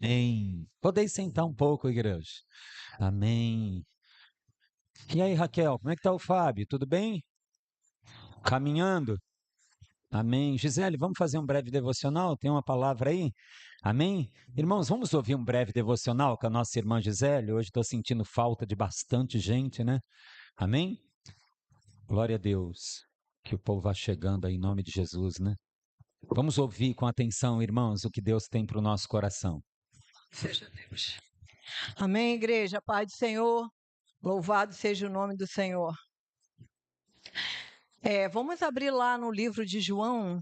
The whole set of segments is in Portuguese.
Amém. Podeis sentar um pouco, igreja. Amém. E aí, Raquel, como é que tá o Fábio? Tudo bem? Caminhando? Amém. Gisele, vamos fazer um breve devocional? Tem uma palavra aí? Amém? Irmãos, vamos ouvir um breve devocional com a nossa irmã Gisele? Hoje estou sentindo falta de bastante gente, né? Amém? Glória a Deus. Que o povo vá chegando aí em nome de Jesus, né? Vamos ouvir com atenção, irmãos, o que Deus tem para o nosso coração. Seja Deus. Amém, igreja. Paz do Senhor. Louvado seja o nome do Senhor. Vamos abrir lá no livro de João,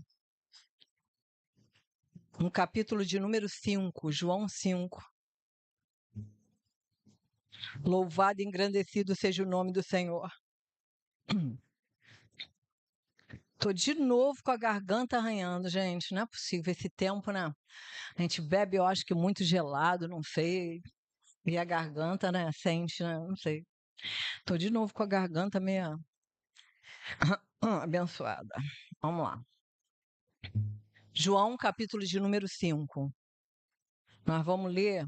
no capítulo de número 5, João 5. Louvado e engrandecido seja o nome do Senhor. Tô de novo com a garganta arranhando, gente. Não é possível esse tempo, né? A gente bebe, eu acho que muito gelado, não sei. E a garganta, né? Sente, né? Não sei. Tô de novo com a garganta meio abençoada. Vamos lá. João, capítulo de número 5. Nós vamos ler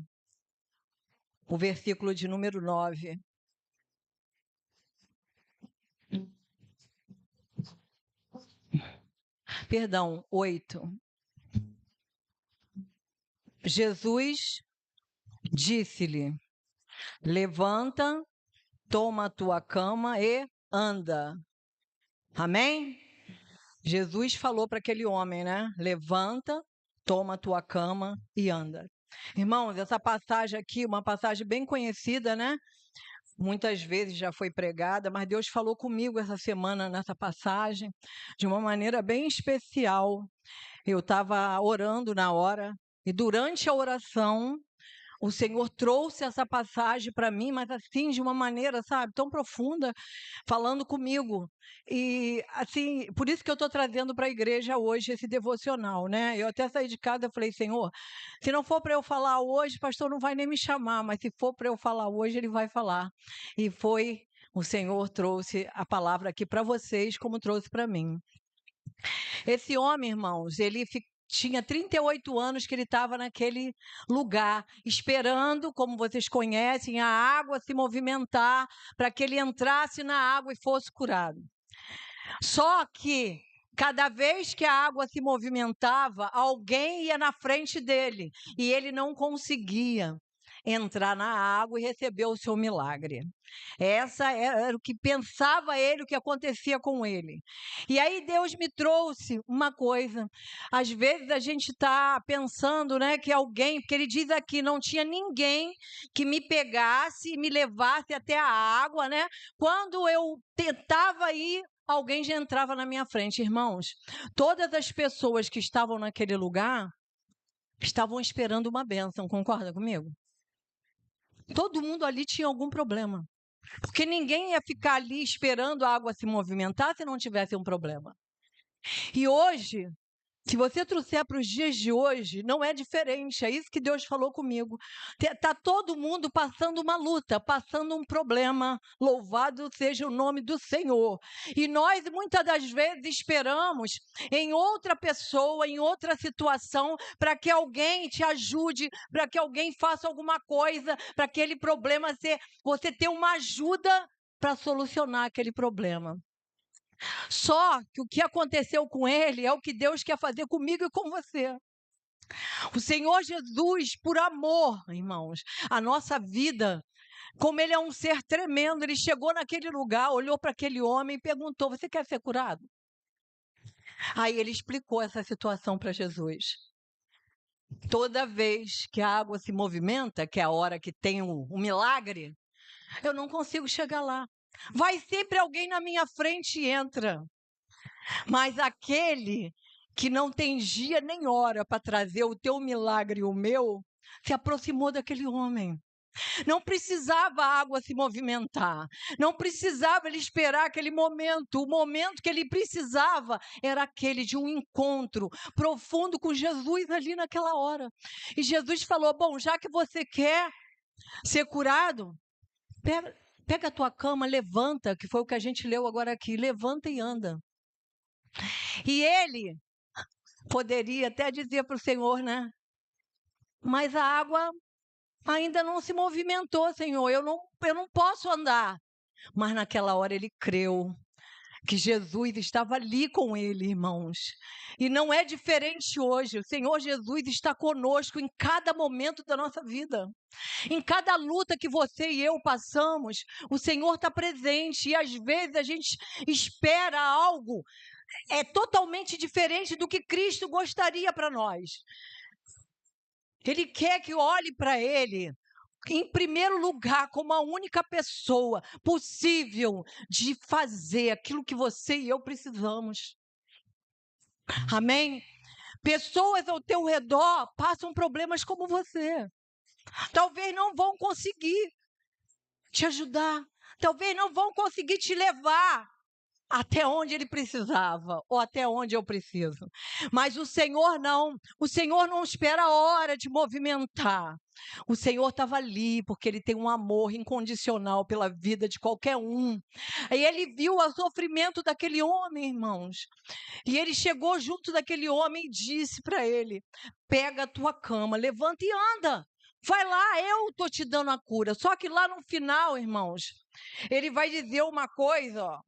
o versículo de número 9. Perdão, 8. Jesus disse-lhe: Levanta, toma a tua cama e anda. Amém? Jesus falou para aquele homem, né? Levanta, toma a tua cama e anda. Irmãos, essa passagem aqui, uma passagem bem conhecida, né? Muitas vezes já foi pregada, mas Deus falou comigo essa semana nessa passagem de uma maneira bem especial. Eu estava orando na hora e durante a oração o Senhor trouxe essa passagem para mim, mas assim de uma maneira, sabe, tão profunda, falando comigo. E assim, por isso que eu estou trazendo para a igreja hoje esse devocional, né? Eu até saí de casa e falei, Senhor, se não for para eu falar hoje, o pastor não vai nem me chamar, mas se for para eu falar hoje, ele vai falar. E foi, o Senhor trouxe a palavra aqui para vocês, como trouxe para mim. Esse homem, irmãos, tinha 38 anos que ele estava naquele lugar, esperando, como vocês conhecem, a água se movimentar para que ele entrasse na água e fosse curado. Só que cada vez que a água se movimentava, alguém ia na frente dele e ele não conseguia entrar na água e receber o seu milagre. Essa era o que pensava ele, o que acontecia com ele. E aí Deus me trouxe uma coisa. Às vezes a gente está pensando, né, que alguém, porque ele diz aqui, não tinha ninguém que me pegasse e me levasse até a água, né? Quando eu tentava ir, alguém já entrava na minha frente, irmãos. Todas as pessoas que estavam naquele lugar estavam esperando uma bênção, concorda comigo? Todo mundo ali tinha algum problema. Porque ninguém ia ficar ali esperando a água se movimentar se não tivesse um problema. E hoje, se você trouxer para os dias de hoje, não é diferente. É isso que Deus falou comigo. Está todo mundo passando uma luta, passando um problema. Louvado seja o nome do Senhor. E nós, muitas das vezes, esperamos em outra pessoa, em outra situação, para que alguém te ajude, para que alguém faça alguma coisa, para aquele problema você ter uma ajuda para solucionar aquele problema. Só que o que aconteceu com ele é o que Deus quer fazer comigo e com você. O Senhor Jesus, por amor, irmãos, a nossa vida, como ele é um ser tremendo, ele chegou naquele lugar, olhou para aquele homem e perguntou: Você quer ser curado? Aí ele explicou essa situação para Jesus. Toda vez que a água se movimenta, que é a hora que tem o milagre, eu não consigo chegar lá. Vai sempre alguém na minha frente e entra. Mas aquele que não tem dia nem hora para trazer o teu milagre e o meu, se aproximou daquele homem. Não precisava a água se movimentar, não precisava ele esperar aquele momento. O momento que ele precisava era aquele de um encontro profundo com Jesus ali naquela hora. E Jesus falou: Bom, já que você quer ser curado, pega a tua cama, levanta, que foi o que a gente leu agora aqui, levanta e anda. E ele poderia até dizer para o Senhor, né? mas a água ainda não se movimentou, Senhor, eu não posso andar. Mas naquela hora ele creu que Jesus estava ali com ele, irmãos. E não é diferente hoje. O Senhor Jesus está conosco em cada momento da nossa vida. Em cada luta que você e eu passamos, o Senhor está presente. E às vezes a gente espera algo totalmente diferente do que Cristo gostaria para nós. Ele quer que olhe para Ele em primeiro lugar, como a única pessoa possível de fazer aquilo que você e eu precisamos. Amém? Pessoas ao teu redor passam problemas como você. Talvez não vão conseguir te ajudar. Talvez não vão conseguir te levar até onde ele precisava, ou até onde eu preciso. Mas o Senhor não espera a hora de movimentar. O Senhor estava ali, porque Ele tem um amor incondicional pela vida de qualquer um. E Ele viu o sofrimento daquele homem, irmãos. E Ele chegou junto daquele homem e disse para ele: pega a tua cama, levanta e anda. Vai lá, eu estou te dando a cura. Só que lá no final, irmãos, Ele vai dizer uma coisa, ó.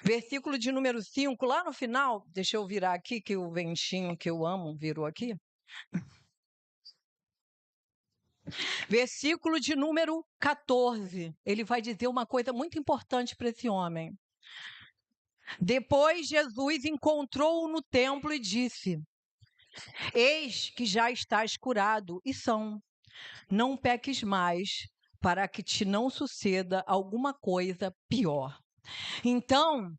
Versículo de número 5, lá no final, deixa eu virar aqui, que o ventinho que eu amo virou aqui. Versículo de número 14, ele vai dizer uma coisa muito importante para esse homem. Depois Jesus encontrou-o no templo e disse: eis que já estás curado e são. Não peques mais, para que te não suceda alguma coisa pior. Então,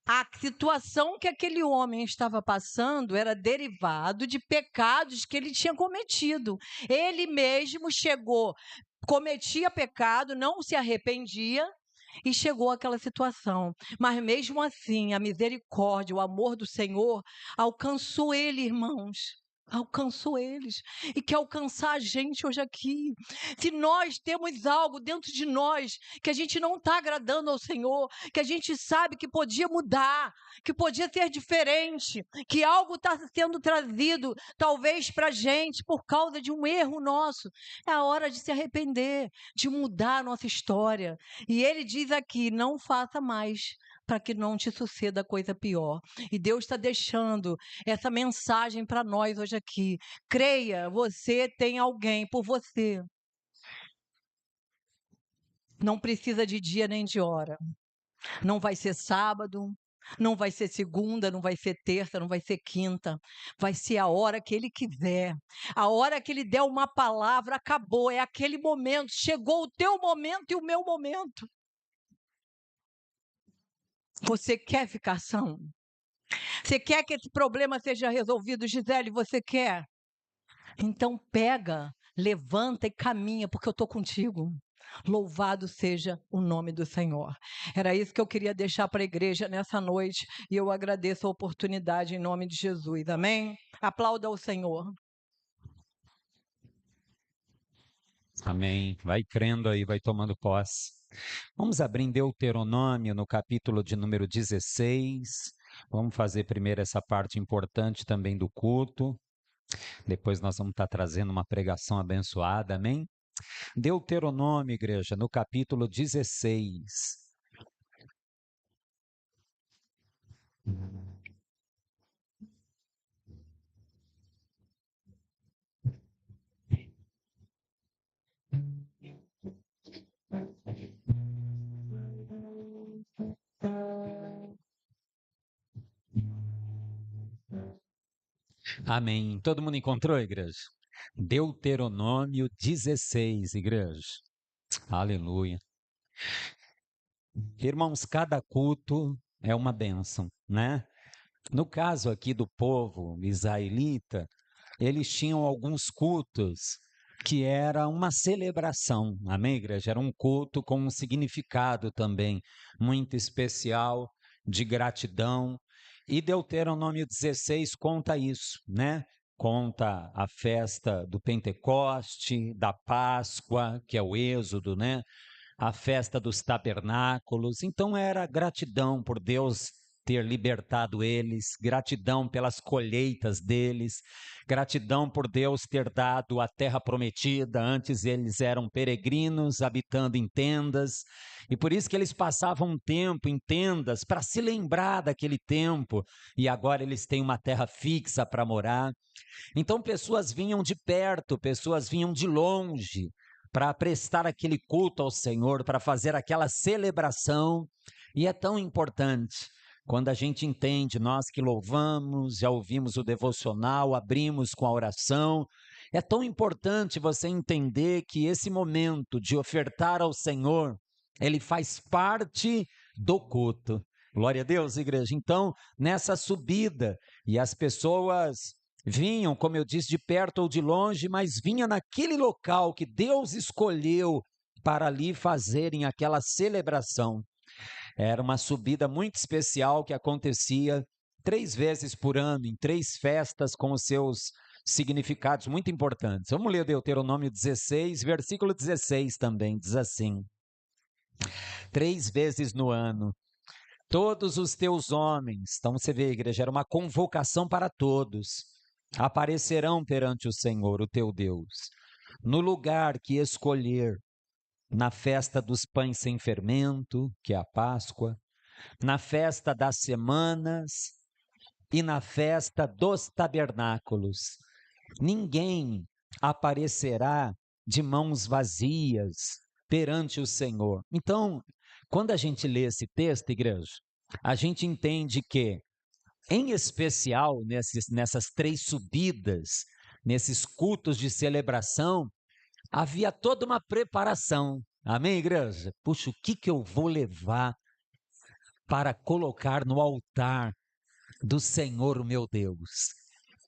a situação que aquele homem estava passando era derivado de pecados que ele tinha cometido. Ele mesmo chegou, cometia pecado, não se arrependia e chegou àquela situação. Mas mesmo assim, a misericórdia, o amor do Senhor alcançou ele, irmãos. Alcançou eles e quer alcançar a gente hoje aqui. Se nós temos algo dentro de nós que a gente não está agradando ao Senhor, que a gente sabe que podia mudar, que podia ser diferente, que algo está sendo trazido talvez para a gente por causa de um erro nosso, é a hora de se arrepender, de mudar a nossa história. E ele diz aqui: não faça mais, para que não te suceda coisa pior. E Deus está deixando essa mensagem para nós hoje aqui. Creia, você tem alguém por você. Não precisa de dia nem de hora. Não vai ser sábado, não vai ser segunda, não vai ser terça, não vai ser quinta. Vai ser a hora que Ele quiser. A hora que Ele der uma palavra, acabou. É aquele momento. Chegou o teu momento e o meu momento. Você quer ficar são? Você quer que esse problema seja resolvido, Gisele? Você quer? Então pega, levanta e caminha, porque eu estou contigo. Louvado seja o nome do Senhor. Era isso que eu queria deixar para a igreja nessa noite, e eu agradeço a oportunidade em nome de Jesus. Amém? Aplauda o Senhor. Amém. Vai crendo aí, vai tomando posse. Vamos abrir em Deuteronômio, no capítulo de número 16. Vamos fazer primeiro essa parte importante também do culto. Depois nós vamos estar trazendo uma pregação abençoada, amém? Deuteronômio, igreja, no capítulo 16. Amém. Todo mundo encontrou, igreja? Deuteronômio 16, igreja. Aleluia. Irmãos, cada culto é uma bênção, né? No caso aqui do povo israelita, eles tinham alguns cultos que era uma celebração, amém, igreja? Era um culto com um significado também muito especial, de gratidão. E Deuteronômio 16 conta isso, né? Conta a festa do Pentecoste, da Páscoa, que é o Êxodo, né? A festa dos tabernáculos. Então era gratidão por Deus ter libertado eles, gratidão pelas colheitas deles, gratidão por Deus ter dado a terra prometida. Antes eles eram peregrinos, habitando em tendas, e por isso que eles passavam um tempo em tendas para se lembrar daquele tempo, e agora eles têm uma terra fixa para morar. Então pessoas vinham de perto, pessoas vinham de longe, para prestar aquele culto ao Senhor, para fazer aquela celebração. E é tão importante quando a gente entende, nós que louvamos, já ouvimos o devocional, abrimos com a oração, é tão importante você entender que esse momento de ofertar ao Senhor, ele faz parte do culto. Glória a Deus, igreja. Então, nessa subida, e as pessoas vinham, como eu disse, de perto ou de longe, mas vinha naquele local que Deus escolheu para ali fazerem aquela celebração. Era uma subida muito especial que acontecia 3 vezes por ano, em 3 festas com os seus significados muito importantes. Vamos ler Deuteronômio 16, versículo 16 também, diz assim: 3 vezes no ano, todos os teus homens, então você vê, igreja, era uma convocação para todos, aparecerão perante o Senhor, o teu Deus, no lugar que escolher, na festa dos pães sem fermento, que é a Páscoa, na festa das semanas e na festa dos tabernáculos. Ninguém aparecerá de mãos vazias perante o Senhor. Então, quando a gente lê esse texto, igreja, a gente entende que, em especial nessas 3 subidas, nesses cultos de celebração, havia toda uma preparação. Amém, igreja? Puxa, o que eu vou levar para colocar no altar do Senhor, o meu Deus,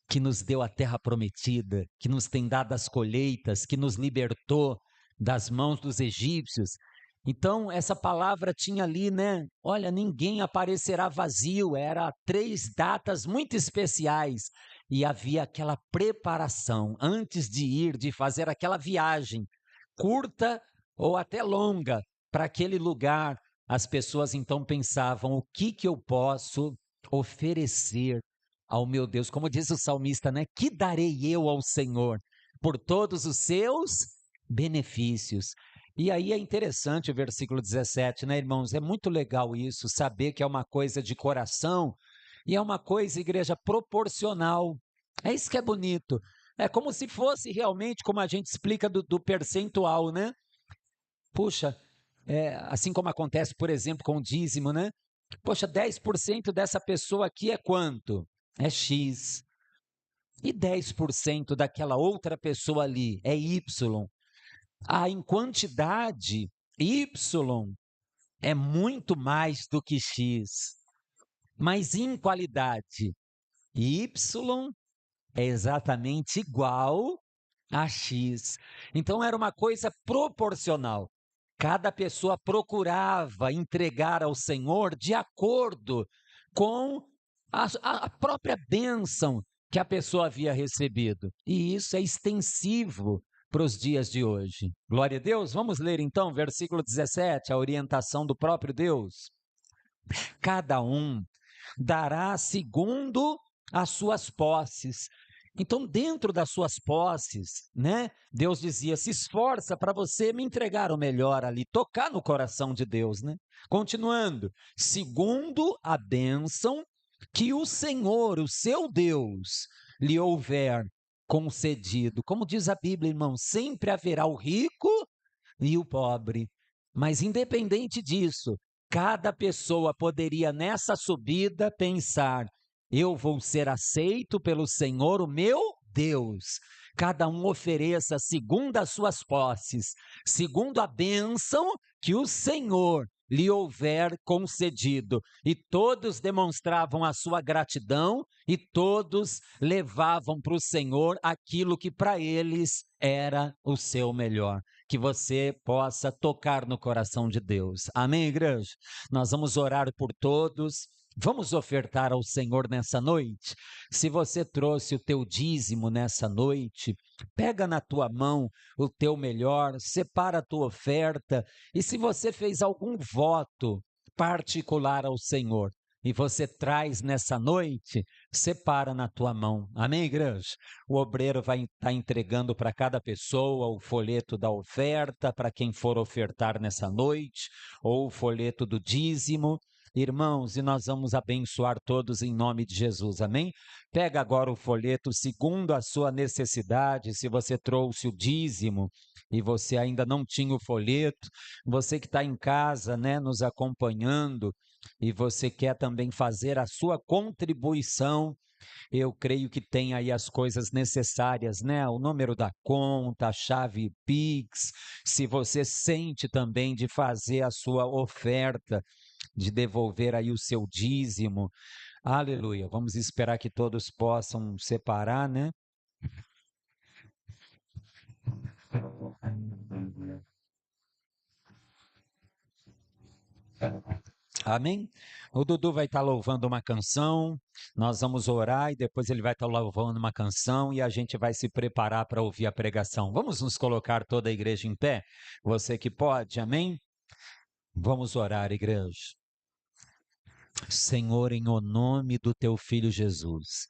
que nos deu a terra prometida, que nos tem dado as colheitas, que nos libertou das mãos dos egípcios. Então, essa palavra tinha ali, né? Olha, ninguém aparecerá vazio. Era 3 datas muito especiais. E havia aquela preparação antes de ir, de fazer aquela viagem, curta ou até longa, para aquele lugar. As pessoas então pensavam: o que eu posso oferecer ao meu Deus? Como diz o salmista, né? Que darei eu ao Senhor por todos os seus benefícios? E aí é interessante o versículo 17, né, irmãos? É muito legal isso, saber que é uma coisa de coração e é uma coisa, igreja, proporcional. É isso que é bonito. É como se fosse realmente, como a gente explica do percentual, né? Puxa, assim como acontece, por exemplo, com o dízimo, né? Poxa, 10% dessa pessoa aqui é quanto? É X. E 10% daquela outra pessoa ali é Y. Em quantidade, Y é muito mais do que X. Mas em qualidade, Y é exatamente igual a X. Então era uma coisa proporcional. Cada pessoa procurava entregar ao Senhor de acordo com a própria bênção que a pessoa havia recebido. E isso é extensivo para os dias de hoje. Glória a Deus. Vamos ler então, versículo 17, a orientação do próprio Deus. Cada um dará segundo as suas posses. Então, dentro das suas posses, né? Deus dizia: se esforça para você me entregar o melhor ali, tocar no coração de Deus, né? Continuando, segundo a bênção que o Senhor, o seu Deus, lhe houver concedido. Como diz a Bíblia, irmão, sempre haverá o rico e o pobre. Mas independente disso, cada pessoa poderia nessa subida pensar: eu vou ser aceito pelo Senhor, o meu Deus. Cada um ofereça segundo as suas posses, segundo a bênção que o Senhor lhe houver concedido. E todos demonstravam a sua gratidão e todos levavam para o Senhor aquilo que para eles era o seu melhor. Que você possa tocar no coração de Deus. Amém, igreja? Nós vamos orar por todos. Vamos ofertar ao Senhor nessa noite? Se você trouxe o teu dízimo nessa noite, pega na tua mão o teu melhor, separa a tua oferta, e se você fez algum voto particular ao Senhor, e você traz nessa noite, separa na tua mão. Amém, igreja? O obreiro vai estar entregando para cada pessoa o folheto da oferta, para quem for ofertar nessa noite, ou o folheto do dízimo. Irmãos, e nós vamos abençoar todos em nome de Jesus, amém? Pega agora o folheto segundo a sua necessidade. Se você trouxe o dízimo e você ainda não tinha o folheto, você que está em casa, né, nos acompanhando, e você quer também fazer a sua contribuição, eu creio que tem aí as coisas necessárias, né? O número da conta, a chave Pix. Se você sente também de fazer a sua oferta, de devolver aí o seu dízimo, aleluia. Vamos esperar que todos possam separar, né? Amém? O Dudu vai estar louvando uma canção, nós vamos orar e depois ele vai estar louvando uma canção e a gente vai se preparar para ouvir a pregação. Vamos nos colocar toda a igreja em pé? Você que pode, amém? Vamos orar, igreja. Senhor, em o nome do teu filho Jesus,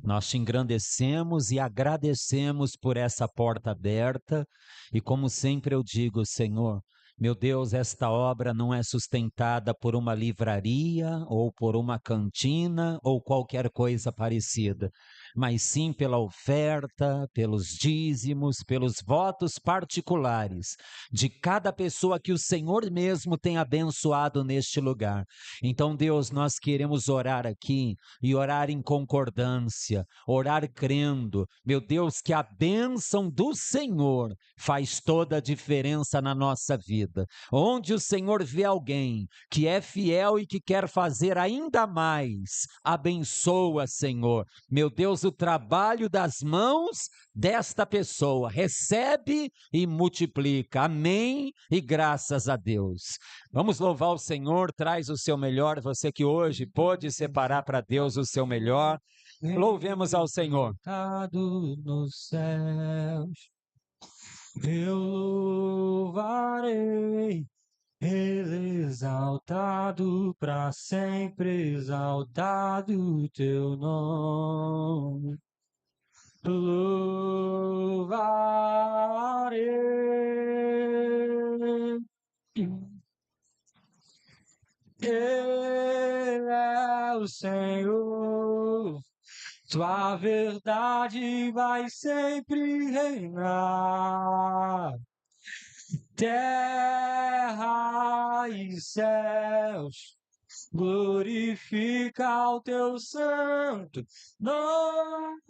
nós te engrandecemos e agradecemos por essa porta aberta, e como sempre eu digo, Senhor, meu Deus, esta obra não é sustentada por uma livraria ou por uma cantina ou qualquer coisa parecida, mas sim pela oferta, pelos dízimos, pelos votos particulares de cada pessoa que o Senhor mesmo tem abençoado neste lugar. Então, Deus, nós queremos orar aqui e orar em concordância, orar crendo, meu Deus, que a bênção do Senhor faz toda a diferença na nossa vida. Onde o Senhor vê alguém que é fiel e que quer fazer ainda mais, abençoa, Senhor. Meu Deus, o trabalho das mãos desta pessoa, recebe e multiplica. Amém e graças a Deus. Vamos louvar o Senhor, traz o seu melhor, você que hoje pôde separar para Deus o seu melhor. Louvemos ao Senhor. Nos céus, eu louvarei, Ele exaltado para sempre, exaltado o teu nome. Louvarei. Ele é o Senhor, tua verdade vai sempre reinar. Terra e céus, glorifica o teu santo nome.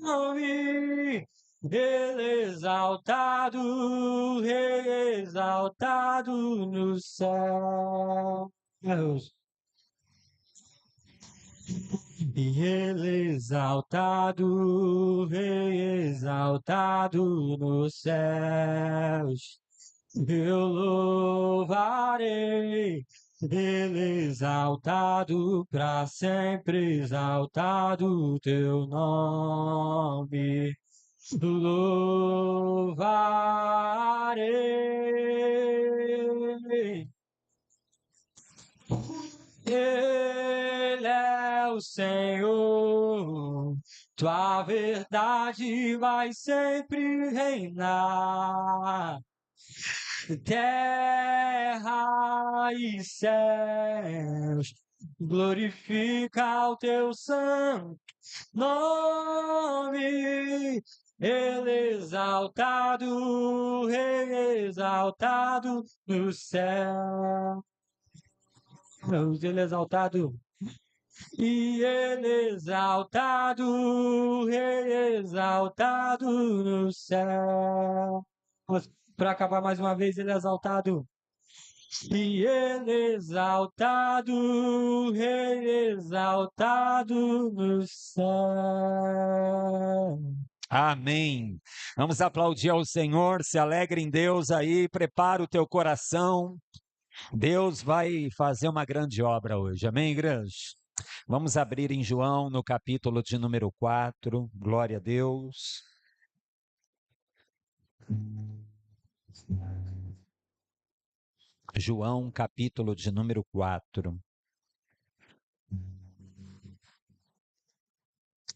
Ele exaltado, Rei exaltado nos céus. E ele exaltado, Rei exaltado nos céus. Eu louvarei, ele exaltado para sempre, exaltado o teu nome. Louvarei. Ele é o Senhor, tua verdade vai sempre reinar. Terra e céus, glorifica o teu santo nome. Ele exaltado, Rei exaltado no céu. Ele exaltado. E ele exaltado, Rei exaltado no céu. Para acabar mais uma vez, ele é exaltado. E ele exaltado, Rei exaltado no céu. Amém. Vamos aplaudir ao Senhor, se alegre em Deus aí, prepara o teu coração. Deus vai fazer uma grande obra hoje, amém, igreja? Vamos abrir em João, no capítulo de número 4, glória a Deus. João, capítulo de número 4.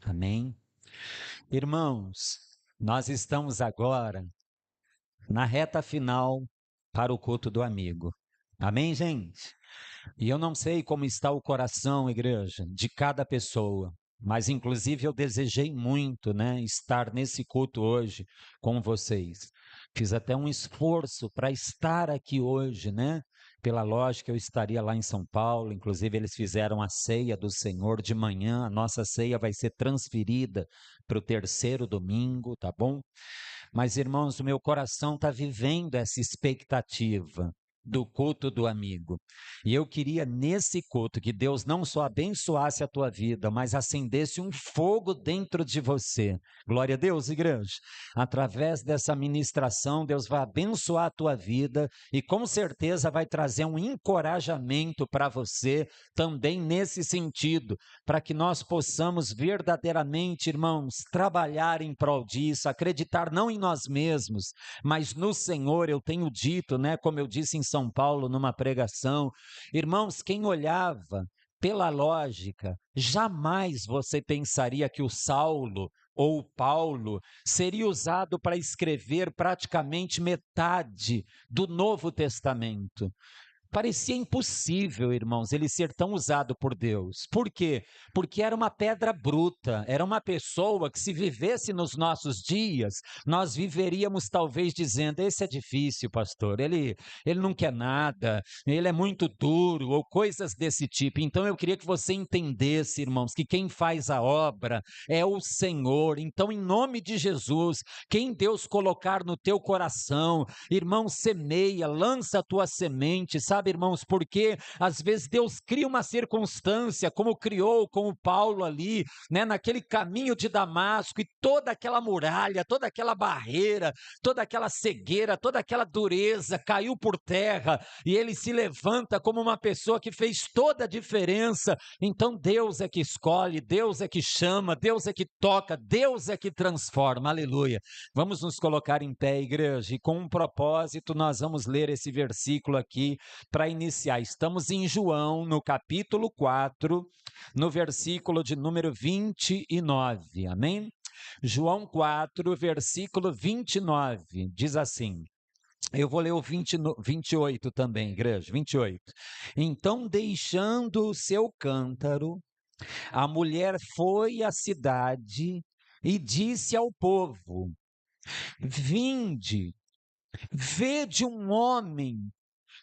Amém? Irmãos, nós estamos agora na reta final para o culto do amigo. Amém, gente? E eu não sei como está o coração, igreja, de cada pessoa, mas inclusive eu desejei muito, né, estar nesse culto hoje com vocês. Fiz até um esforço para estar aqui hoje, né? Pela lógica, eu estaria lá em São Paulo, inclusive eles fizeram a ceia do Senhor de manhã, a nossa ceia vai ser transferida para o terceiro domingo, tá bom? Mas, irmãos, o meu coração está vivendo essa expectativa do culto do amigo. E eu queria, nesse culto, que Deus não só abençoasse a tua vida, mas acendesse um fogo dentro de você. Glória a Deus, igreja. Através dessa ministração, Deus vai abençoar a tua vida e com certeza vai trazer um encorajamento para você também nesse sentido, para que nós possamos verdadeiramente, irmãos, trabalhar em prol disso, acreditar não em nós mesmos, mas no Senhor. Eu tenho dito, né, como eu disse em São Paulo numa pregação, irmãos, quem olhava pela lógica, jamais você pensaria que o Saulo ou o Paulo seria usado para escrever praticamente metade do Novo Testamento. Parecia impossível, irmãos, ele ser tão usado por Deus. Por quê? Porque era uma pedra bruta, era uma pessoa que, se vivesse nos nossos dias, nós viveríamos talvez dizendo: esse é difícil, pastor, ele não quer nada, ele é muito duro, ou coisas desse tipo. Então eu queria que você entendesse, irmãos, que quem faz a obra é o Senhor. Então, em nome de Jesus, quem Deus colocar no teu coração, irmão, semeia, lança a tua semente, sabe, irmãos, porque às vezes Deus cria uma circunstância, como criou com o Paulo ali, né, naquele caminho de Damasco, e toda aquela muralha, toda aquela barreira, toda aquela cegueira, toda aquela dureza caiu por terra, e ele se levanta como uma pessoa que fez toda a diferença. Então Deus é que escolhe, Deus é que chama, Deus é que toca, Deus é que transforma, aleluia. Vamos nos colocar em pé, igreja, e com um propósito nós vamos ler esse versículo aqui para iniciar. Estamos em João, no capítulo 4, no versículo de número 29, amém? João 4, versículo 29, diz assim, eu vou ler o 28 também, igreja, 28. Então, deixando o seu cântaro, a mulher foi à cidade e disse ao povo: vinde, vede um homem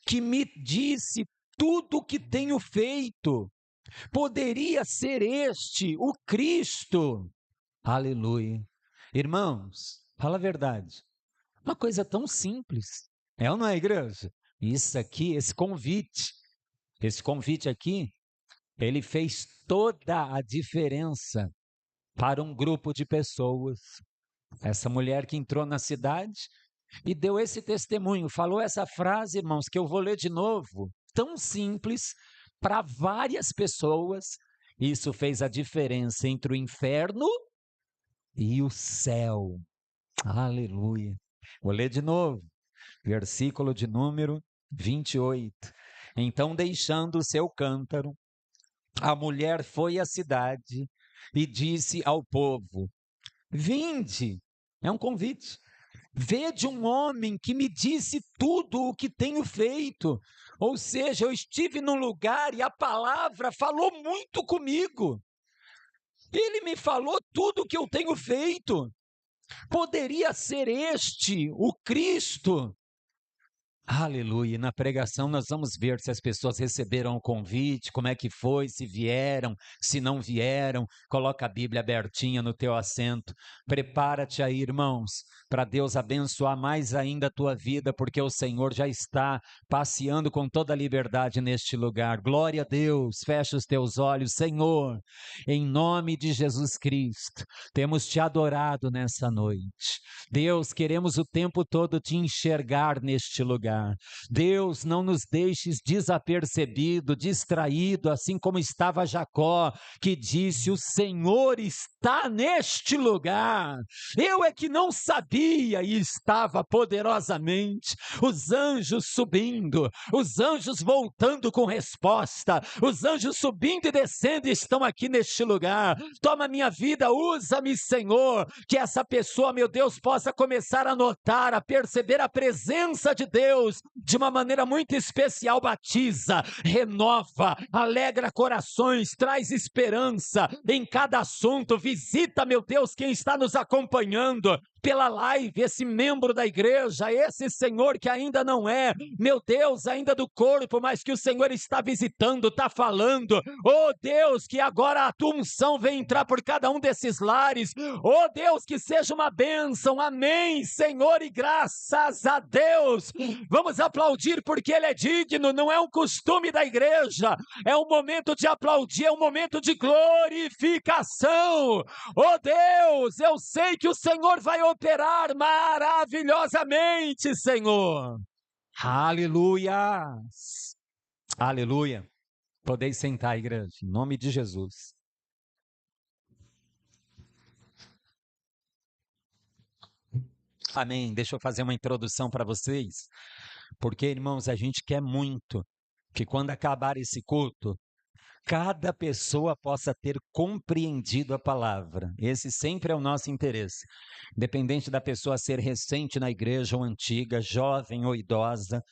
que me disse tudo o que tenho feito. Poderia ser este o Cristo? Aleluia. Irmãos, fala a verdade. Uma coisa tão simples. É ou não é, igreja? Isso aqui, esse convite aqui, ele fez toda a diferença para um grupo de pessoas. Essa mulher que entrou na cidade e deu esse testemunho, falou essa frase, irmãos, que eu vou ler de novo, tão simples, para várias pessoas. Isso fez a diferença entre o inferno e o céu. Aleluia. Vou ler de novo, versículo de número 28. Então, deixando o seu cântaro, a mulher foi à cidade e disse ao povo: vinde, é um convite. Vede um homem que me disse tudo o que tenho feito. Ou seja, eu estive num lugar e a palavra falou muito comigo. Ele me falou tudo o que eu tenho feito. Poderia ser este o Cristo? Aleluia. Na pregação nós vamos ver se as pessoas receberam o convite, como é que foi, se vieram, se não vieram. Coloca a Bíblia abertinha no teu assento. Prepara-te aí, irmãos, para Deus abençoar mais ainda a tua vida, porque o Senhor já está passeando com toda a liberdade neste lugar. Glória a Deus. Fecha os teus olhos. Senhor, em nome de Jesus Cristo, temos te adorado nessa noite. Deus, queremos o tempo todo te enxergar neste lugar. lugar. Deus, não nos deixes desapercebido, distraído, assim como estava Jacó, que disse: o Senhor está neste lugar. Eu é que não sabia, e estava poderosamente. Os anjos subindo, os anjos voltando com resposta, os anjos subindo e descendo estão aqui neste lugar. Toma minha vida, usa-me, Senhor, que essa pessoa, meu Deus, possa começar a notar, a perceber a presença de Deus de uma maneira muito especial. Batiza, renova, alegra corações, traz esperança em cada assunto. Visita, meu Deus, quem está nos acompanhando pela live, esse membro da igreja, esse Senhor que ainda não é, meu Deus, ainda do corpo, mas que o Senhor está visitando, está falando. Oh Deus, que agora a tua unção venha entrar por cada um desses lares. Oh Deus, que seja uma bênção. Amém, Senhor, e graças a Deus. Vamos aplaudir porque Ele é digno. Não é um costume da igreja, é um momento de aplaudir, é um momento de glorificação. Oh Deus, eu sei que o Senhor vai operar maravilhosamente, Senhor. Aleluia. Aleluia. Podeis sentar, igreja, em nome de Jesus. Amém. Deixa eu fazer uma introdução para vocês, porque, irmãos, a gente quer muito que quando acabar esse culto, cada pessoa possa ter compreendido a palavra. Esse sempre é o nosso interesse. Independente da pessoa ser recente na igreja ou antiga, jovem ou idosa,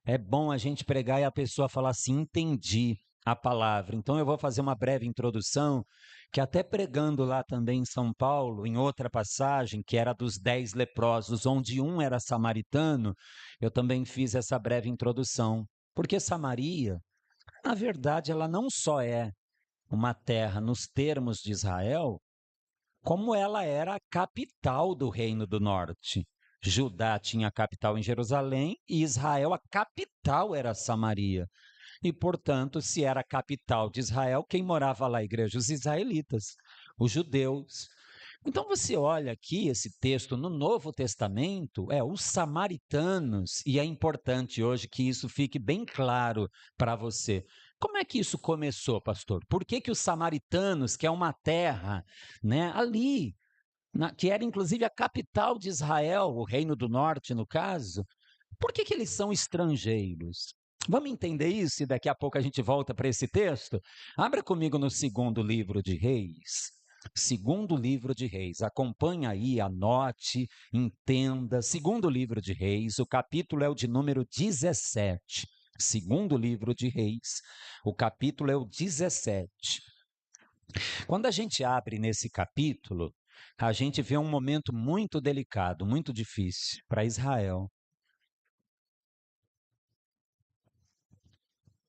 é bom a gente pregar e a pessoa falar assim: entendi a palavra. Então eu vou fazer uma breve introdução, que até pregando lá também em São Paulo, em outra passagem, que era dos 10 leprosos, onde um era samaritano, eu também fiz essa breve introdução. Porque Samaria, na verdade, ela não só é uma terra nos termos de Israel, como ela era a capital do Reino do Norte. Judá tinha a capital em Jerusalém e Israel, a capital era Samaria. E, portanto, se era a capital de Israel, quem morava lá, igreja? Os israelitas, os judeus. Então você olha aqui esse texto no Novo Testamento, os samaritanos, e é importante hoje que isso fique bem claro para você. Como é que isso começou, pastor? Por que os samaritanos, que é uma terra, né, ali, que era inclusive a capital de Israel, o Reino do Norte no caso, por que eles são estrangeiros? Vamos entender isso e daqui a pouco a gente volta para esse texto? Abra comigo no segundo livro de Reis. Segundo livro de Reis, acompanha aí, anote, entenda. Segundo livro de Reis, o capítulo é o de número 17. Segundo livro de Reis, o capítulo é o 17. Quando a gente abre nesse capítulo, a gente vê um momento muito delicado, muito difícil para Israel.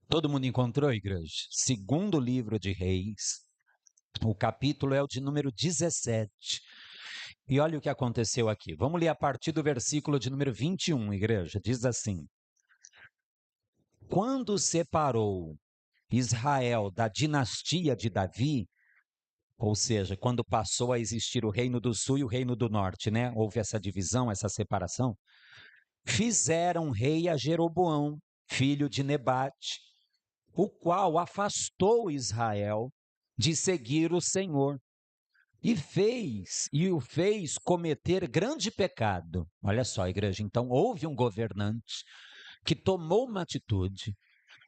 Todo mundo encontrou, igreja? Segundo livro de Reis, o capítulo é o de número 17. E olha o que aconteceu aqui. Vamos ler a partir do versículo de número 21, igreja. Diz assim: quando separou Israel da dinastia de Davi, ou seja, quando passou a existir o reino do sul e o reino do norte, né? Houve essa divisão, essa separação. Fizeram rei a Jeroboão, filho de Nebate, o qual afastou Israel de seguir o Senhor e o fez cometer grande pecado. Olha só, igreja, então houve um governante que tomou uma atitude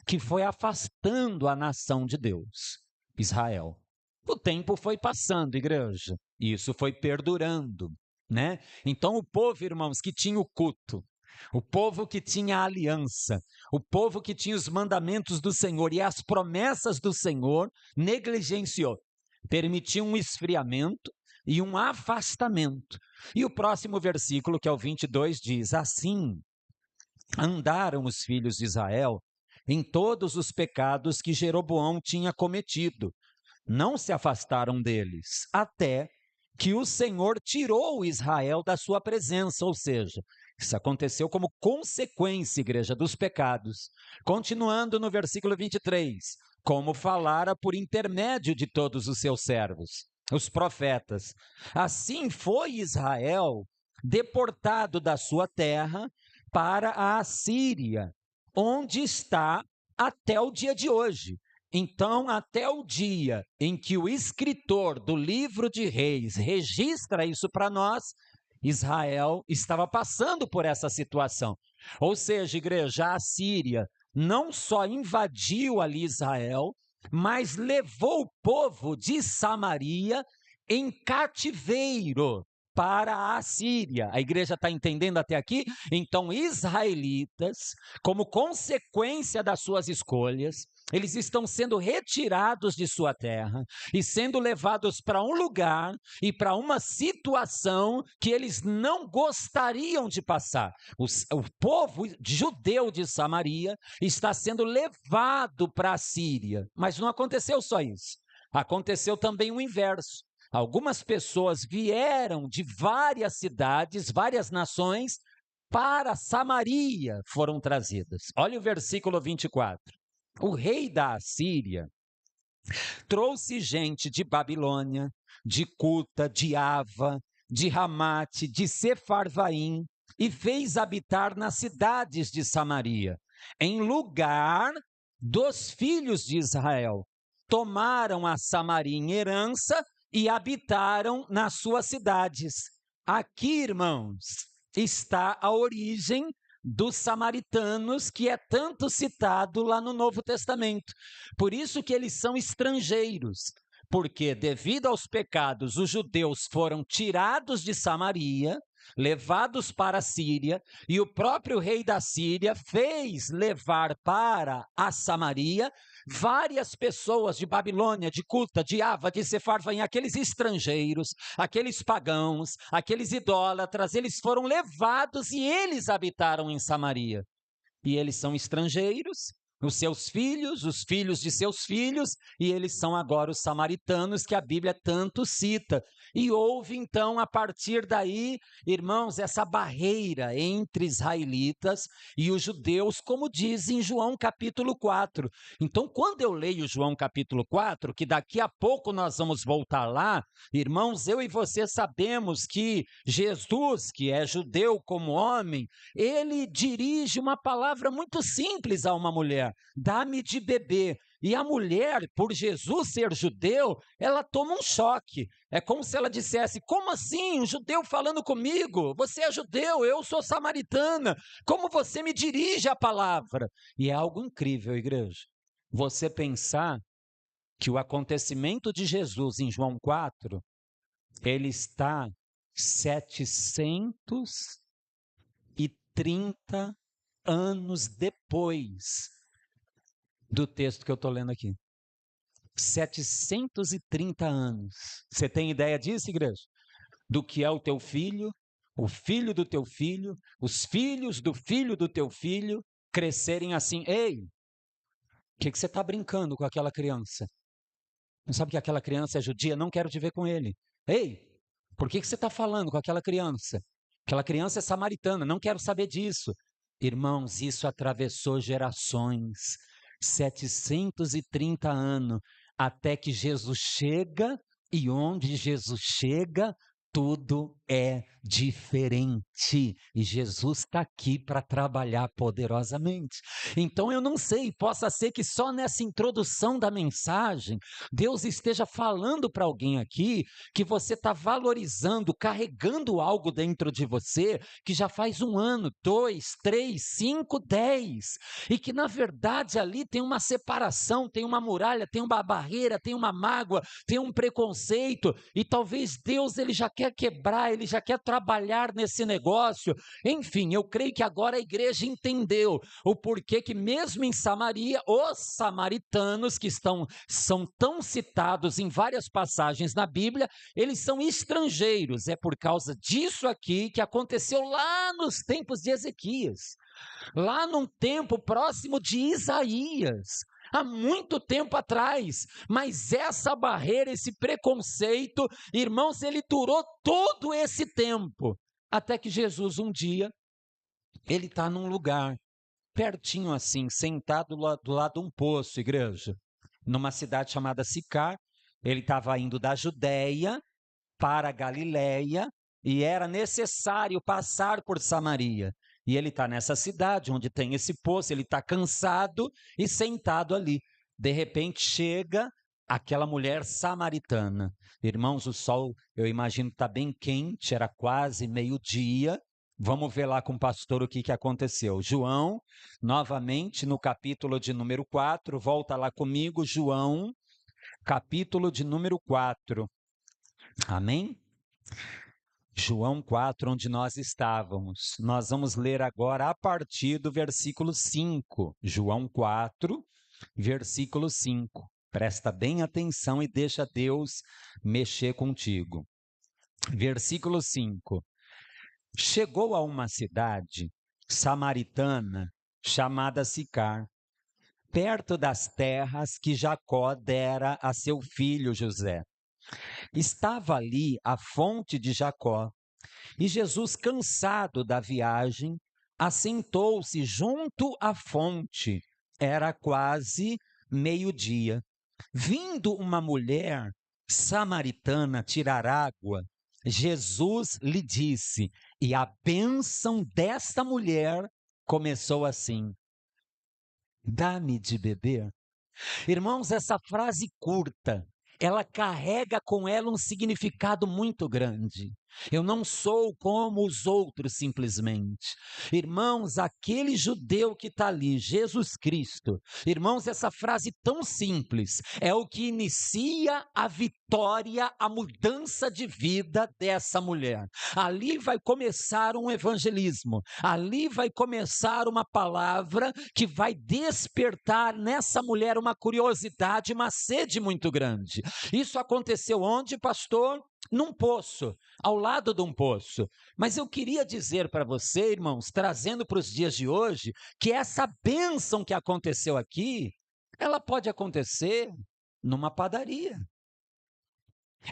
que foi afastando a nação de Deus, Israel. O tempo foi passando, igreja, e isso foi perdurando, né? Então o povo, irmãos, que tinha o culto, o povo que tinha a aliança, o povo que tinha os mandamentos do Senhor e as promessas do Senhor, negligenciou, permitiu um esfriamento e um afastamento. E o próximo versículo, que é o 22, diz: assim andaram os filhos de Israel em todos os pecados que Jeroboão tinha cometido. Não se afastaram deles, até que o Senhor tirou Israel da sua presença, ou seja, isso aconteceu como consequência, igreja, dos pecados. Continuando no versículo 23, como falara por intermédio de todos os seus servos, os profetas. Assim foi Israel deportado da sua terra para a Assíria, onde está até o dia de hoje. Então, até o dia em que o escritor do livro de Reis registra isso para nós, Israel estava passando por essa situação. Ou seja, igreja, a Assíria não só invadiu ali Israel, mas levou o povo de Samaria em cativeiro para a Assíria. A igreja está entendendo até aqui? Então, israelitas, como consequência das suas escolhas, eles estão sendo retirados de sua terra e sendo levados para um lugar e para uma situação que eles não gostariam de passar. O povo judeu de Samaria está sendo levado para a Síria. Mas não aconteceu só isso. Aconteceu também o inverso. Algumas pessoas vieram de várias cidades, várias nações, para Samaria foram trazidas. Olha o versículo 24. O rei da Assíria trouxe gente de Babilônia, de Cuta, de Ava, de Ramate, de Sefarvaim, e fez habitar nas cidades de Samaria, em lugar dos filhos de Israel. Tomaram a Samaria em herança e habitaram nas suas cidades. Aqui, irmãos, está a origem dos samaritanos, que é tanto citado lá no Novo Testamento. Por isso que eles são estrangeiros, porque devido aos pecados, os judeus foram tirados de Samaria, levados para a Síria, e o próprio rei da Síria fez levar para a Samaria várias pessoas de Babilônia, de Cuta, de Ava, de Sefarvaim, aqueles estrangeiros, aqueles pagãos, aqueles idólatras, eles foram levados e eles habitaram em Samaria. E eles são estrangeiros, os seus filhos, os filhos de seus filhos, e eles são agora os samaritanos que a Bíblia tanto cita. E houve então, a partir daí, irmãos, essa barreira entre israelitas e os judeus, como diz em João capítulo 4. Então, quando eu leio João capítulo 4, que daqui a pouco nós vamos voltar lá, irmãos, eu e você sabemos que Jesus, que é judeu como homem, ele dirige uma palavra muito simples a uma mulher: dá-me de beber. E a mulher, por Jesus ser judeu, ela toma um choque. É como se ela dissesse: como assim? Um judeu falando comigo? Você é judeu, eu sou samaritana. Como você me dirige a palavra? E é algo incrível, igreja. Você pensar que o acontecimento de Jesus em João 4, ele está 730 anos depois do texto que eu estou lendo aqui. 730 anos. Você tem ideia disso, igreja? Do que é o teu filho, o filho do teu filho, os filhos do filho do teu filho crescerem assim. Ei, o que você está brincando com aquela criança? Não sabe que aquela criança é judia? Não quero te ver com ele. Ei, por que você está falando com aquela criança? Aquela criança é samaritana, não quero saber disso. Irmãos, isso atravessou gerações, 730 anos, até que Jesus chega, e onde Jesus chega, tudo é diferente. E Jesus está aqui para trabalhar poderosamente. Então eu não sei, possa ser que só nessa introdução da mensagem, Deus esteja falando para alguém aqui que você está valorizando, carregando algo dentro de você que já faz 1 ano, 2, 3, 5, 10. E que na verdade ali tem uma separação, tem uma muralha, tem uma barreira, tem uma mágoa, tem um preconceito. E talvez Deus ele já quer quebrar, ele já quer trabalhar nesse negócio. Enfim, eu creio que agora a igreja entendeu o porquê que mesmo em Samaria, os samaritanos que são tão citados em várias passagens na Bíblia, eles são estrangeiros. É por causa disso aqui que aconteceu lá nos tempos de Ezequias, lá num tempo próximo de Isaías, há muito tempo atrás. Mas essa barreira, esse preconceito, irmãos, ele durou todo esse tempo, até que Jesus um dia, ele está num lugar, pertinho assim, sentado do lado de um poço, igreja, numa cidade chamada Sicar. Ele estava indo da Judéia para a Galiléia, e era necessário passar por Samaria. E ele está nessa cidade onde tem esse poço, ele está cansado e sentado ali. De repente chega aquela mulher samaritana. Irmãos, o sol, eu imagino, está bem quente, era quase meio-dia. Vamos ver lá com o pastor o que aconteceu. João, novamente no capítulo de número 4, volta lá comigo, João, capítulo de número 4. Amém? João 4, onde nós estávamos. Nós vamos ler agora a partir do versículo 5. João 4, versículo 5. Presta bem atenção e deixa Deus mexer contigo. Versículo 5. Chegou a uma cidade samaritana chamada Sicar, perto das terras que Jacó dera a seu filho José. Estava ali a fonte de Jacó, e Jesus, cansado da viagem, assentou-se junto à fonte. Era quase meio-dia. Vindo uma mulher samaritana tirar água, Jesus lhe disse, e a bênção desta mulher começou assim: dá-me de beber. Irmãos, essa frase curta, ela carrega com ela um significado muito grande. Eu não sou como os outros simplesmente. Irmãos, aquele judeu que está ali, Jesus Cristo. Irmãos, essa frase tão simples é o que inicia a vitória, a mudança de vida dessa mulher. Ali vai começar um evangelismo. Ali vai começar uma palavra que vai despertar nessa mulher uma curiosidade, uma sede muito grande. Isso aconteceu onde, pastor? Num poço, ao lado de um poço. Mas eu queria dizer para você, irmãos, trazendo para os dias de hoje, que essa bênção que aconteceu aqui, ela pode acontecer numa padaria.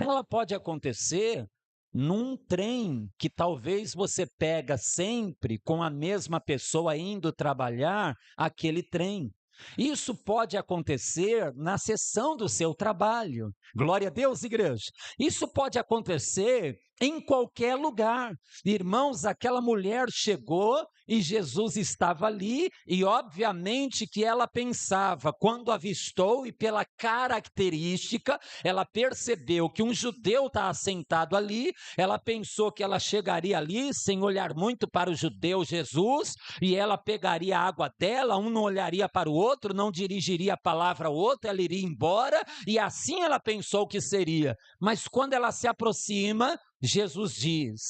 Ela pode acontecer num trem que talvez você pega sempre com a mesma pessoa indo trabalhar aquele trem. Isso pode acontecer na sessão do seu trabalho. Glória a Deus, igreja. Isso pode acontecer em qualquer lugar. Irmãos, aquela mulher chegou e Jesus estava ali e obviamente que ela pensava, quando avistou e pela característica, ela percebeu que um judeu está assentado ali, ela pensou que ela chegaria ali sem olhar muito para o judeu Jesus e ela pegaria a água dela, um não olharia para o outro, não dirigiria a palavra ao outro, ela iria embora e assim ela pensou que seria. Mas quando ela se aproxima, Jesus diz,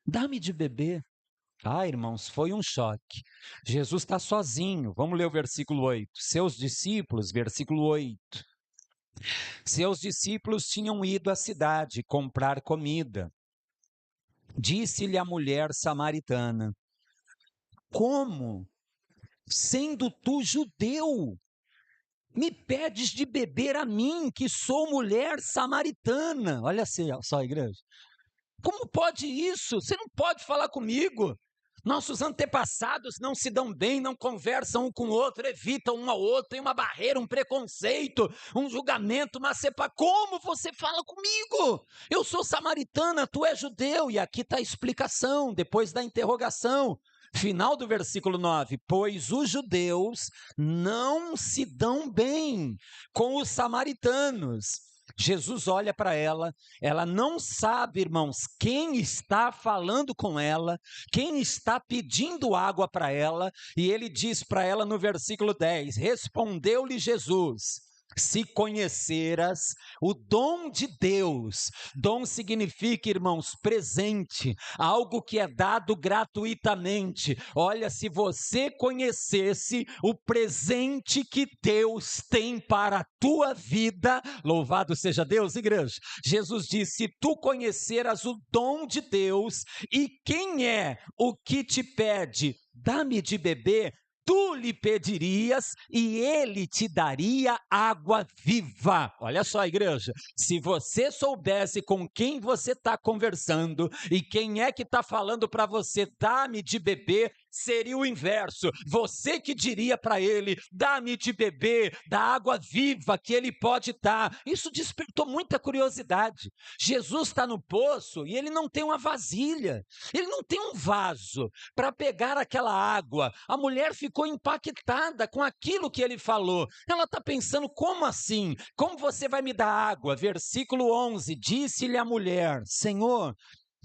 dá-me de beber. Ah, irmãos, foi um choque. Jesus está sozinho. Vamos ler o versículo 8. Seus discípulos, versículo 8. Seus discípulos tinham ido à cidade comprar comida. Disse-lhe a mulher samaritana, como, sendo tu judeu, me pedes de beber a mim, que sou mulher samaritana? Olha só, igreja. Como pode isso? Você não pode falar comigo. Nossos antepassados não se dão bem, não conversam um com o outro, evitam um ao outro, tem uma barreira, um preconceito, um julgamento, uma separação. Como você fala comigo? Eu sou samaritana, tu és judeu. E aqui está a explicação, depois da interrogação. Final do versículo 9, pois os judeus não se dão bem com os samaritanos. Jesus olha para ela não sabe, irmãos, quem está falando com ela, quem está pedindo água para ela, e ele diz para ela no versículo 10, respondeu-lhe Jesus, se conheceras o dom de Deus, dom significa, irmãos, presente, algo que é dado gratuitamente. Olha, se você conhecesse o presente que Deus tem para a tua vida, louvado seja Deus, igreja. Jesus disse, se tu conheceras o dom de Deus, e quem é o que te pede, dá-me de beber, tu lhe pedirias e ele te daria água viva. Olha só, igreja, se você soubesse com quem você está conversando e quem é que está falando para você, dá-me de beber, seria o inverso. Você que diria para ele: dá-me de beber da água viva que ele pode dar. Isso despertou muita curiosidade. Jesus está no poço e ele não tem uma vasilha, ele não tem um vaso para pegar aquela água. A mulher ficou impactada com aquilo que ele falou. Ela está pensando: como assim? Como você vai me dar água? Versículo 11, disse-lhe a mulher: Senhor,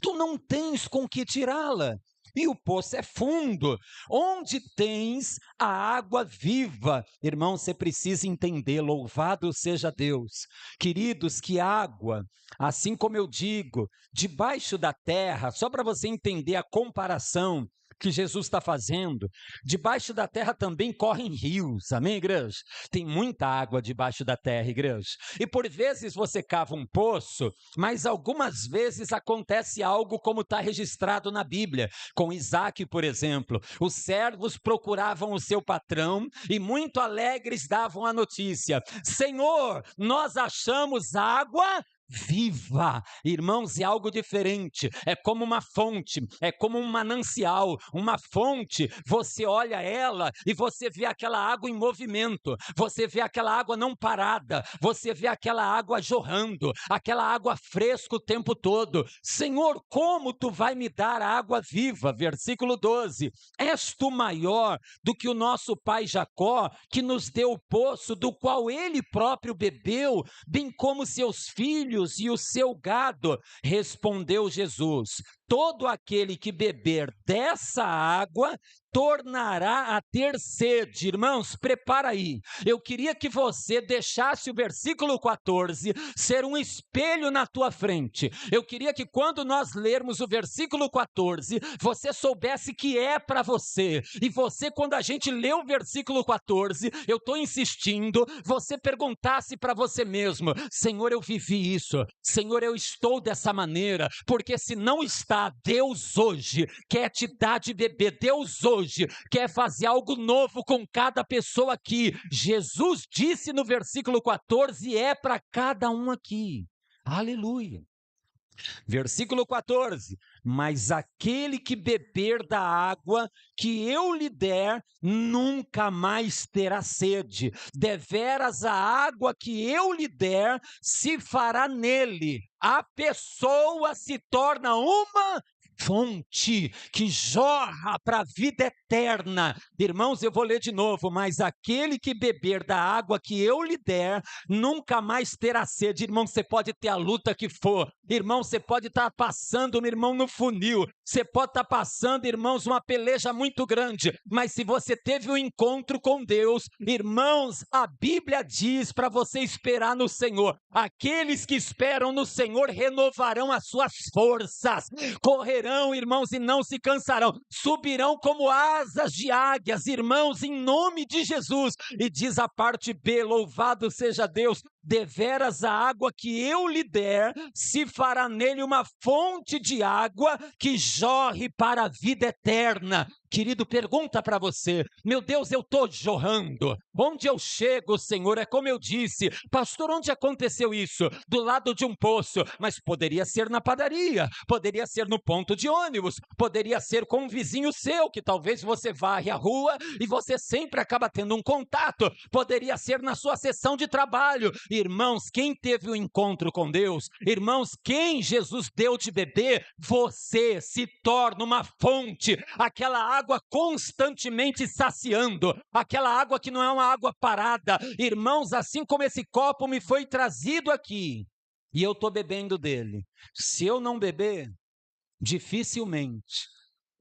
tu não tens com que tirá-la, e o poço é fundo. Onde tens a água viva? Irmão, você precisa entender, louvado seja Deus. Queridos, que água, assim como eu digo, debaixo da terra, só para você entender a comparação que Jesus está fazendo, debaixo da terra também correm rios, amém, igreja? Tem muita água debaixo da terra, igreja. E por vezes você cava um poço, mas algumas vezes acontece algo como está registrado na Bíblia. Com Isaac, por exemplo, os servos procuravam o seu patrão e muito alegres davam a notícia: Senhor, nós achamos água viva. Irmãos, é algo diferente, é como uma fonte, é como um manancial. Uma fonte, você olha ela e você vê aquela água em movimento, você vê aquela água não parada, você vê aquela água jorrando, aquela água fresca o tempo todo. Senhor, como tu vai me dar água viva? Versículo 12, és tu maior do que o nosso pai Jacó, que nos deu o poço do qual ele próprio bebeu, bem como seus filhos e o seu gado? Respondeu Jesus: todo aquele que beber dessa água tornará a ter sede. Irmãos, prepara aí. Eu queria que você deixasse o versículo 14 ser um espelho na tua frente. Eu queria que quando nós lermos o versículo 14, você soubesse que é para você. E você, quando a gente lê o versículo 14, eu estou insistindo, você perguntasse para você mesmo: Senhor, eu vivi isso. Senhor, eu estou dessa maneira. Porque se não está, Deus hoje quer te dar de beber. Deus hoje quer fazer algo novo com cada pessoa aqui. Jesus disse no versículo 14: é para cada um aqui. Aleluia. Versículo 14: mas aquele que beber da água que eu lhe der, nunca mais terá sede. Deveras a água que eu lhe der se fará nele. A pessoa se torna uma fonte que jorra para a vida eterna. Irmãos, eu vou ler de novo: mas aquele que beber da água que eu lhe der, nunca mais terá sede. Irmão, você pode ter a luta que for, irmão, você pode estar passando, meu irmão, no funil, você pode estar passando, irmãos, uma peleja muito grande, mas se você teve um encontro com Deus, irmãos, a Bíblia diz para você esperar no Senhor. Aqueles que esperam no Senhor renovarão as suas forças, correrão, irmãos, e não se cansarão, subirão como asas de águias, irmãos, em nome de Jesus. E diz a parte B: louvado seja Deus, deveras a água que eu lhe der, se fará nele uma fonte de água que jorre para a vida eterna. Querido, pergunta para você: meu Deus, eu estou jorrando, onde eu chego, Senhor? É como eu disse: pastor, onde aconteceu isso? Do lado de um poço. Mas poderia ser na padaria, poderia ser no ponto de ônibus, poderia ser com um vizinho seu, que talvez você varre a rua e você sempre acaba tendo um contato, poderia ser na sua sessão de trabalho. Irmãos, quem teve um encontro com Deus, irmãos, quem Jesus deu de beber, você se torna uma fonte, aquela água constantemente saciando, aquela água que não é uma água parada. Irmãos, assim como esse copo me foi trazido aqui, e eu estou bebendo dele, se eu não beber, dificilmente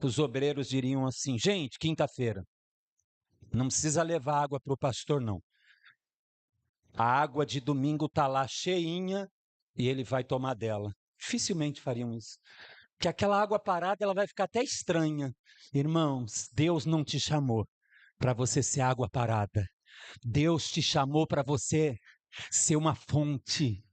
os obreiros diriam assim: gente, quinta-feira, não precisa levar água para o pastor, não. A água de domingo está lá cheinha e ele vai tomar dela. Dificilmente fariam isso. Porque aquela água parada, ela vai ficar até estranha. Irmãos, Deus não te chamou para você ser água parada. Deus te chamou para você ser uma fonte.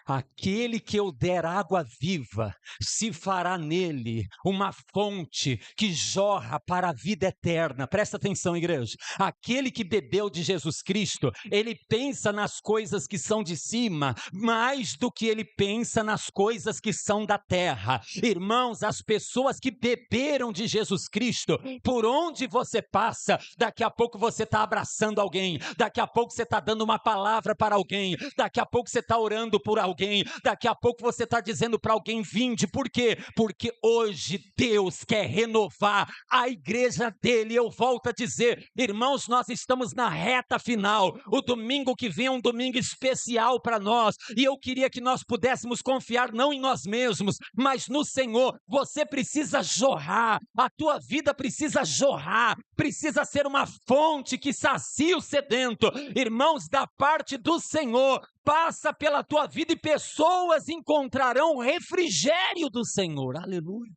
Aquele que eu der água viva, se fará nele uma fonte que jorra para a vida eterna. Presta atenção, igreja. Aquele que bebeu de Jesus Cristo, ele pensa nas coisas que são de cima, mais do que ele pensa nas coisas que são da terra. Irmãos, as pessoas que beberam de Jesus Cristo, por onde você passa, daqui a pouco você está abraçando alguém, daqui a pouco você está dando uma palavra para alguém, daqui a pouco você está orando por alguém, daqui a pouco você está dizendo para alguém: vinde. Por quê? Porque hoje Deus quer renovar a igreja dele. Eu volto a dizer, irmãos, nós estamos na reta final. O domingo que vem é um domingo especial para nós, e eu queria que nós pudéssemos confiar não em nós mesmos, mas no Senhor. Você precisa jorrar, a tua vida precisa jorrar, precisa ser uma fonte que sacia o sedento. Irmãos, da parte do Senhor, passa pela tua vida e pessoas encontrarão o refrigério do Senhor. Aleluia.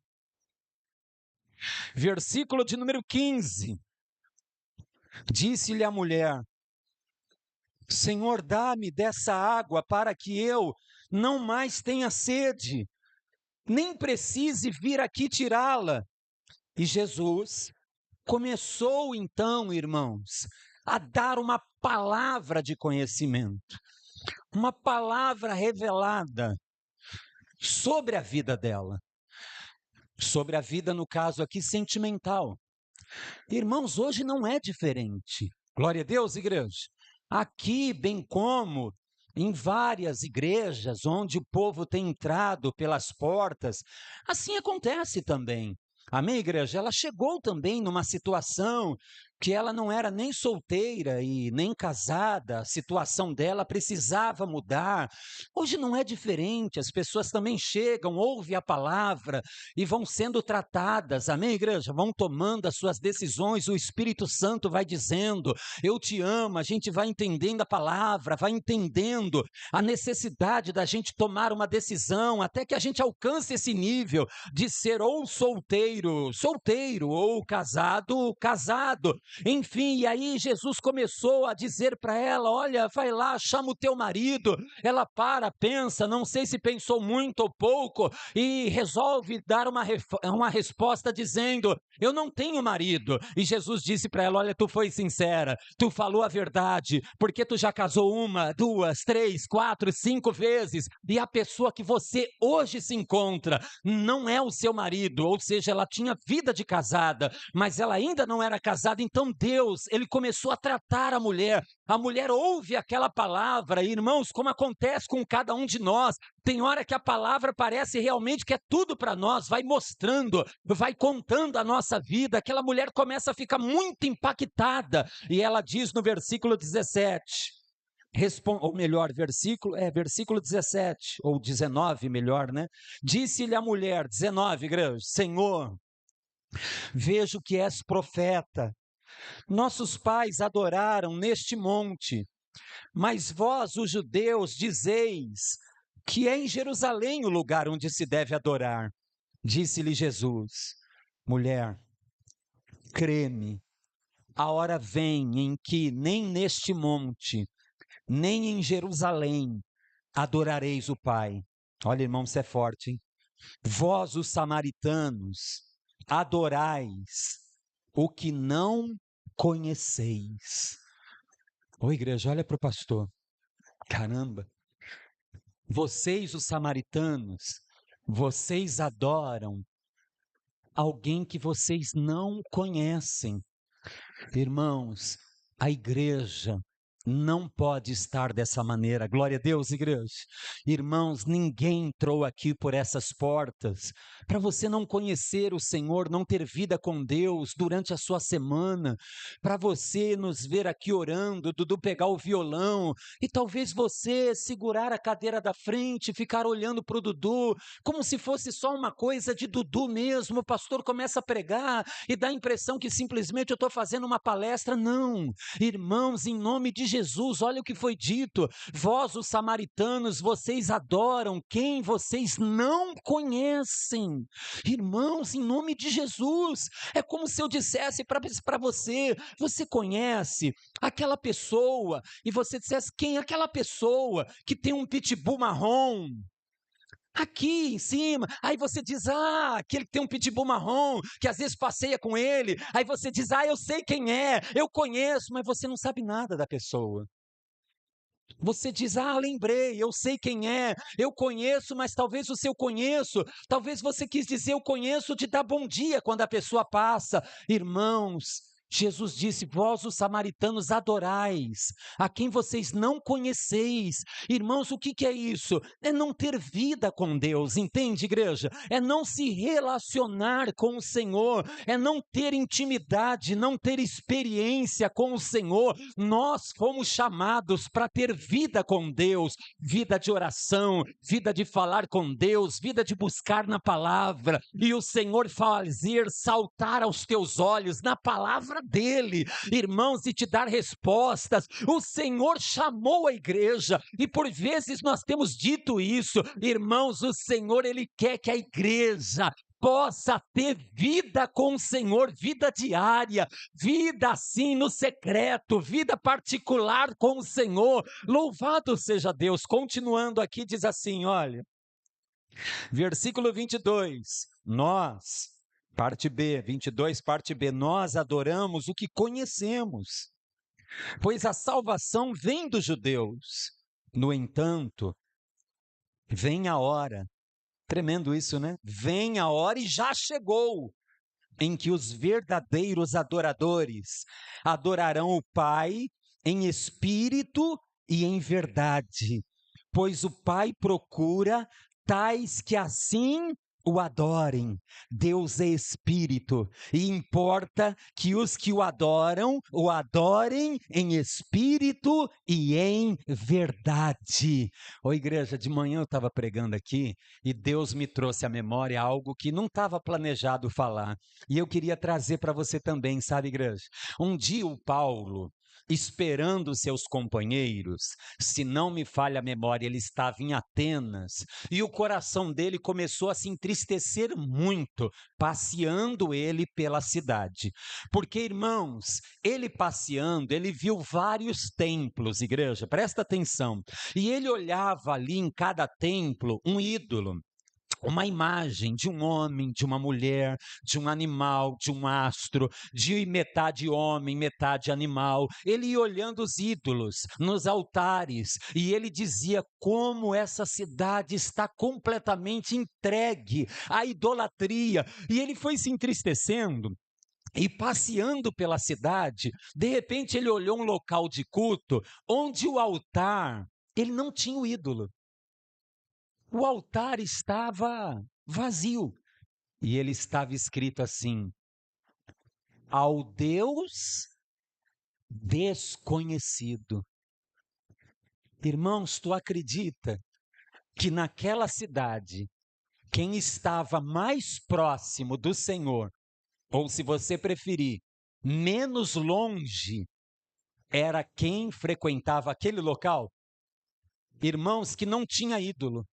Versículo de número 15. Disse-lhe a mulher: Senhor, dá-me dessa água para que eu não mais tenha sede, nem precise vir aqui tirá-la. E Jesus começou então, irmãos, a dar uma palavra de conhecimento, uma palavra revelada sobre a vida dela, sobre a vida, no caso aqui, sentimental. Irmãos, hoje não é diferente. Glória a Deus, igreja. Aqui, bem como em várias igrejas onde o povo tem entrado pelas portas, assim acontece também. Amém, igreja? Ela chegou também numa situação que ela não era nem solteira e nem casada, a situação dela precisava mudar. Hoje não é diferente, as pessoas também chegam, ouvem a palavra e vão sendo tratadas, amém, igreja? Vão tomando as suas decisões, o Espírito Santo vai dizendo: eu te amo, a gente vai entendendo a palavra, vai entendendo a necessidade da gente tomar uma decisão, até que a gente alcance esse nível de ser ou solteiro, ou casado. Enfim, e aí Jesus começou a dizer para ela: olha, vai lá, chama o teu marido. Ela pensa, não sei se pensou muito ou pouco, e resolve dar uma resposta dizendo: eu não tenho marido. E Jesus disse para ela: olha, tu foi sincera, tu falou a verdade, porque tu já casou 1, 2, 3, 4, 5 vezes, e a pessoa que você hoje se encontra não é o seu marido. Ou seja, ela tinha vida de casada, mas ela ainda não era casada. Então Deus, ele começou a tratar a mulher ouve aquela palavra, e, irmãos, como acontece com cada um de nós, tem hora que a palavra parece realmente que é tudo para nós, vai mostrando, vai contando a nossa vida. Aquela mulher começa a ficar muito impactada, e ela diz no versículo 17, ou melhor, versículo 17, ou 19, melhor, né? Disse-lhe a mulher, 19, igreja: Senhor, vejo que és profeta. Nossos pais adoraram neste monte, mas vós, os judeus, dizeis que é em Jerusalém o lugar onde se deve adorar. Disse-lhe Jesus: mulher, crê-me, a hora vem em que nem neste monte, nem em Jerusalém adorareis o Pai. Olha, irmão, isso é forte, hein? Vós, os samaritanos, adorais o que não conheceis. Ô igreja, olha para o pastor. Caramba, vocês, os samaritanos, vocês adoram alguém que vocês não conhecem. Irmãos, a igreja não pode estar dessa maneira. Glória a Deus, igreja. Irmãos, ninguém entrou aqui por essas portas para você não conhecer o Senhor, não ter vida com Deus durante a sua semana, para você nos ver aqui orando, Dudu pegar o violão e talvez você segurar a cadeira da frente, ficar olhando para o Dudu, como se fosse só uma coisa de Dudu mesmo. O pastor começa a pregar e dá a impressão que simplesmente eu estou fazendo uma palestra. Não, irmãos, em nome de Jesus, Jesus, olha o que foi dito: vós, os samaritanos, vocês adoram quem vocês não conhecem. Irmãos, em nome de Jesus, é como se eu dissesse para você: você conhece aquela pessoa? E você dissesse: quem é aquela pessoa que tem um pitbull marrom? Aqui em cima, aí você diz: aquele que tem um pitbull marrom, que às vezes passeia com ele, aí você diz: eu sei quem é, eu conheço, mas você não sabe nada da pessoa. Você diz: lembrei, eu sei quem é, eu conheço, mas talvez o seu conheço, talvez você quis dizer eu conheço de dar bom dia quando a pessoa passa. Irmãos, Jesus disse: vós, os samaritanos, adorais a quem vocês não conheceis. Irmãos, o que é isso? É não ter vida com Deus, entende, igreja? É não se relacionar com o Senhor, é não ter intimidade, não ter experiência com o Senhor. Nós fomos chamados para ter vida com Deus, vida de oração, vida de falar com Deus, vida de buscar na palavra, e o Senhor fazer saltar aos teus olhos na palavra dele, irmãos, e te dar respostas. O Senhor chamou a igreja, e por vezes nós temos dito isso, irmãos, o Senhor, ele quer que a igreja possa ter vida com o Senhor, vida diária, vida assim no secreto, vida particular com o Senhor. Louvado seja Deus. Continuando aqui, diz assim, olha, versículo 22, nós, parte B, 22, parte B, nós adoramos o que conhecemos, pois a salvação vem dos judeus. No entanto, vem a hora, tremendo isso, né? Vem a hora e já chegou, em que os verdadeiros adoradores adorarão o Pai em espírito e em verdade, pois o Pai procura tais que assim o adorem. Deus é espírito, e importa que os que o adorem em espírito e em verdade. Ô igreja, de manhã eu estava pregando aqui, e Deus me trouxe à memória algo que não estava planejado falar, e eu queria trazer para você também, sabe, igreja? Um dia o Paulo, esperando seus companheiros, se não me falha a memória, ele estava em Atenas, e o coração dele começou a se entristecer muito, passeando ele pela cidade. Porque, irmãos, ele passeando, ele viu vários templos, igreja, presta atenção, e ele olhava ali em cada templo um ídolo, uma imagem de um homem, de uma mulher, de um animal, de um astro, de metade homem, metade animal. Ele ia olhando os ídolos nos altares, e ele dizia como essa cidade está completamente entregue à idolatria. E ele foi se entristecendo, e passeando pela cidade, de repente ele olhou um local de culto, onde o altar, ele não tinha o ídolo. O altar estava vazio, e ele estava escrito assim: ao Deus desconhecido. Irmãos, tu acredita que naquela cidade, quem estava mais próximo do Senhor, ou se você preferir, menos longe, era quem frequentava aquele local? Irmãos, que não tinha ídolo.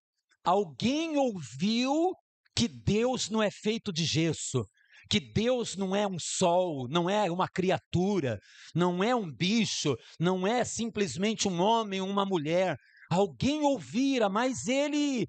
Alguém ouviu que Deus não é feito de gesso, que Deus não é um sol, não é uma criatura, não é um bicho, não é simplesmente um homem ou uma mulher. Alguém ouvira, mas ele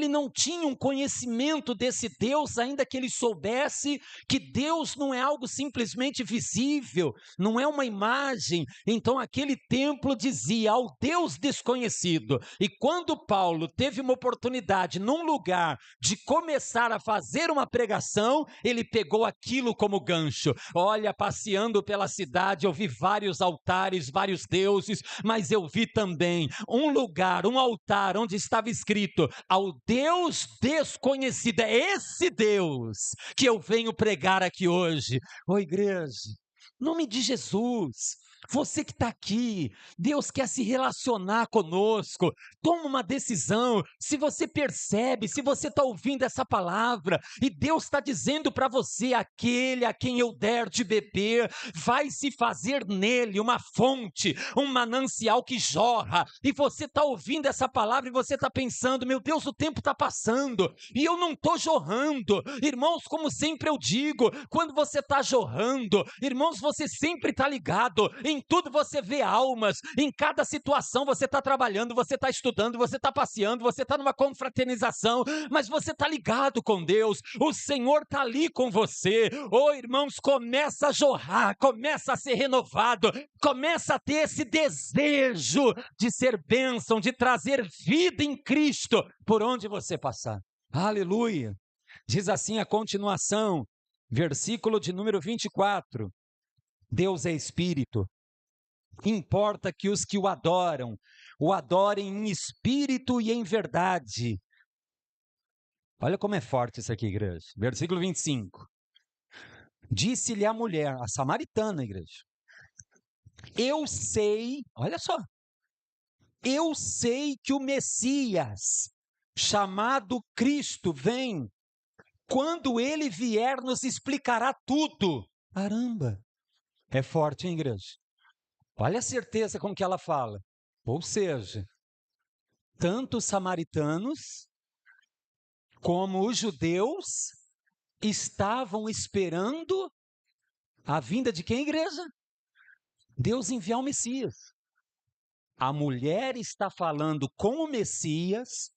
não tinha um conhecimento desse Deus, ainda que ele soubesse que Deus não é algo simplesmente visível, não é uma imagem. Então aquele templo dizia ao Deus desconhecido. E quando Paulo teve uma oportunidade num lugar de começar a fazer uma pregação, ele pegou aquilo como gancho. Olha, passeando pela cidade, eu vi vários altares, vários deuses, mas eu vi também um lugar, um altar onde estava escrito ao Deus desconhecido. É esse Deus que eu venho pregar aqui hoje. Ô igreja, em nome de Jesus, Você que está aqui, Deus quer se relacionar conosco. Toma uma decisão. Se você percebe, se você está ouvindo essa palavra, e Deus está dizendo para você: aquele a quem eu der de beber, vai se fazer nele uma fonte, um manancial que jorra. E você está ouvindo essa palavra e você está pensando: meu Deus, o tempo está passando e eu não estou jorrando. Irmãos, como sempre eu digo, quando você está jorrando, irmãos, você sempre está ligado. Em tudo você vê almas, em cada situação você está trabalhando, você está estudando, você está passeando, você está numa confraternização, mas você está ligado com Deus, o Senhor está ali com você. Oh, irmãos, começa a jorrar, começa a ser renovado, começa a ter esse desejo de ser bênção, de trazer vida em Cristo por onde você passar. Aleluia! Diz assim a continuação, versículo de número 24. Deus é Espírito. Importa que os que o adorem em espírito e em verdade. Olha como é forte isso aqui, igreja. Versículo 25. Disse-lhe a mulher, a samaritana, igreja: eu sei, olha só, eu sei que o Messias, chamado Cristo, vem. Quando ele vier, nos explicará tudo. Caramba, é forte, hein, igreja? Olha a certeza com que ela fala. Ou seja, tanto os samaritanos como os judeus estavam esperando a vinda de quem, igreja? Deus enviar o Messias. A mulher está falando com o Messias,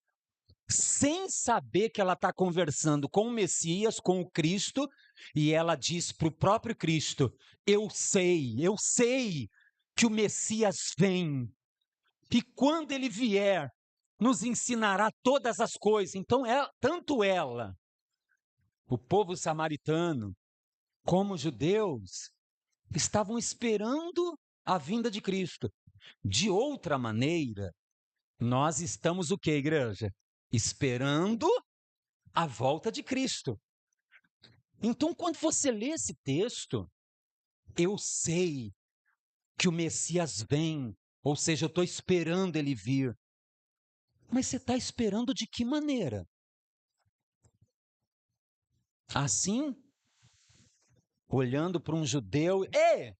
sem saber que ela está conversando com o Messias, com o Cristo, e ela diz para o próprio Cristo: eu sei que o Messias vem, e quando ele vier, nos ensinará todas as coisas. Então, tanto ela, o povo samaritano, como os judeus, estavam esperando a vinda de Cristo. De outra maneira, nós estamos o quê, igreja? Esperando a volta de Cristo. Então, quando você lê esse texto, eu sei que o Messias vem, ou seja, eu estou esperando ele vir. Mas você está esperando de que maneira? Assim, olhando para um judeu, ei,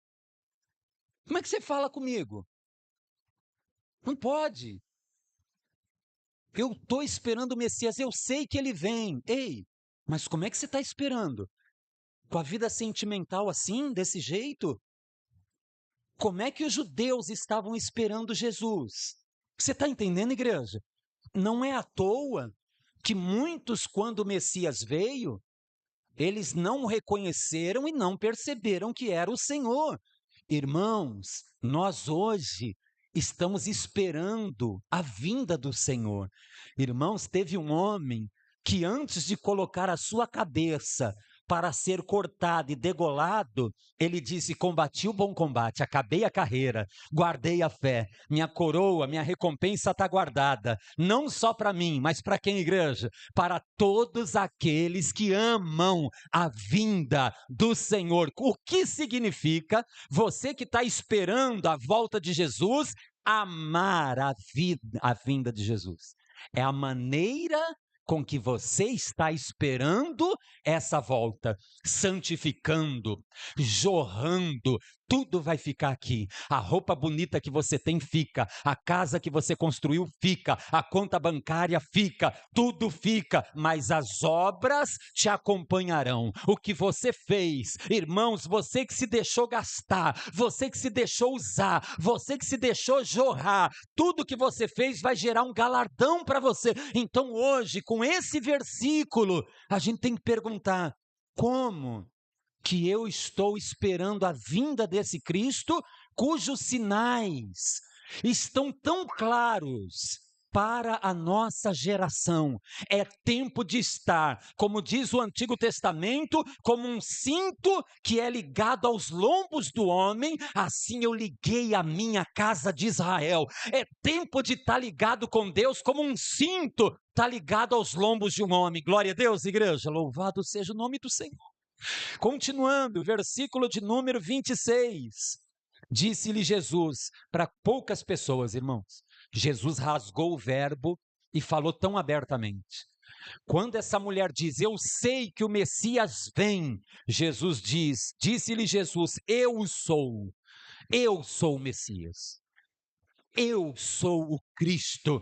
como é que você fala comigo? Não pode. Eu estou esperando o Messias, eu sei que ele vem. Ei, mas como é que você está esperando? Com a vida sentimental assim, desse jeito? Como é que os judeus estavam esperando Jesus? Você está entendendo, igreja? Não é à toa que muitos, quando o Messias veio, eles não o reconheceram e não perceberam que era o Senhor. Irmãos, nós hoje estamos esperando a vinda do Senhor. Irmãos, teve um homem que antes de colocar a sua cabeça para ser cortado e degolado, ele disse: combati o bom combate, acabei a carreira, guardei a fé, minha coroa, minha recompensa está guardada, não só para mim, mas para quem, igreja? Para todos aqueles que amam a vinda do Senhor. O que significa você que está esperando a volta de Jesus, amar a vinda de Jesus? É a maneira com que você está esperando essa volta, santificando, jorrando, tudo vai ficar aqui. A roupa bonita que você tem fica, a casa que você construiu fica, a conta bancária fica, tudo fica, mas as obras te acompanharão. O que você fez, irmãos, você que se deixou gastar, você que se deixou usar, você que se deixou jorrar, tudo que você fez vai gerar um galardão para você. Então hoje, com esse versículo, a gente tem que perguntar: como que eu estou esperando a vinda desse Cristo, cujos sinais estão tão claros para a nossa geração? É tempo de estar, como diz o Antigo Testamento, como um cinto que é ligado aos lombos do homem, assim eu liguei a minha casa de Israel. É tempo de estar ligado com Deus como um cinto está ligado aos lombos de um homem. Glória a Deus, igreja, louvado seja o nome do Senhor. Continuando, versículo de número 26. Disse-lhe Jesus para poucas pessoas, irmãos. Jesus rasgou o verbo e falou tão abertamente. Quando essa mulher diz, eu sei que o Messias vem, Jesus diz, disse-lhe Jesus, eu sou o Messias. Eu sou o Cristo.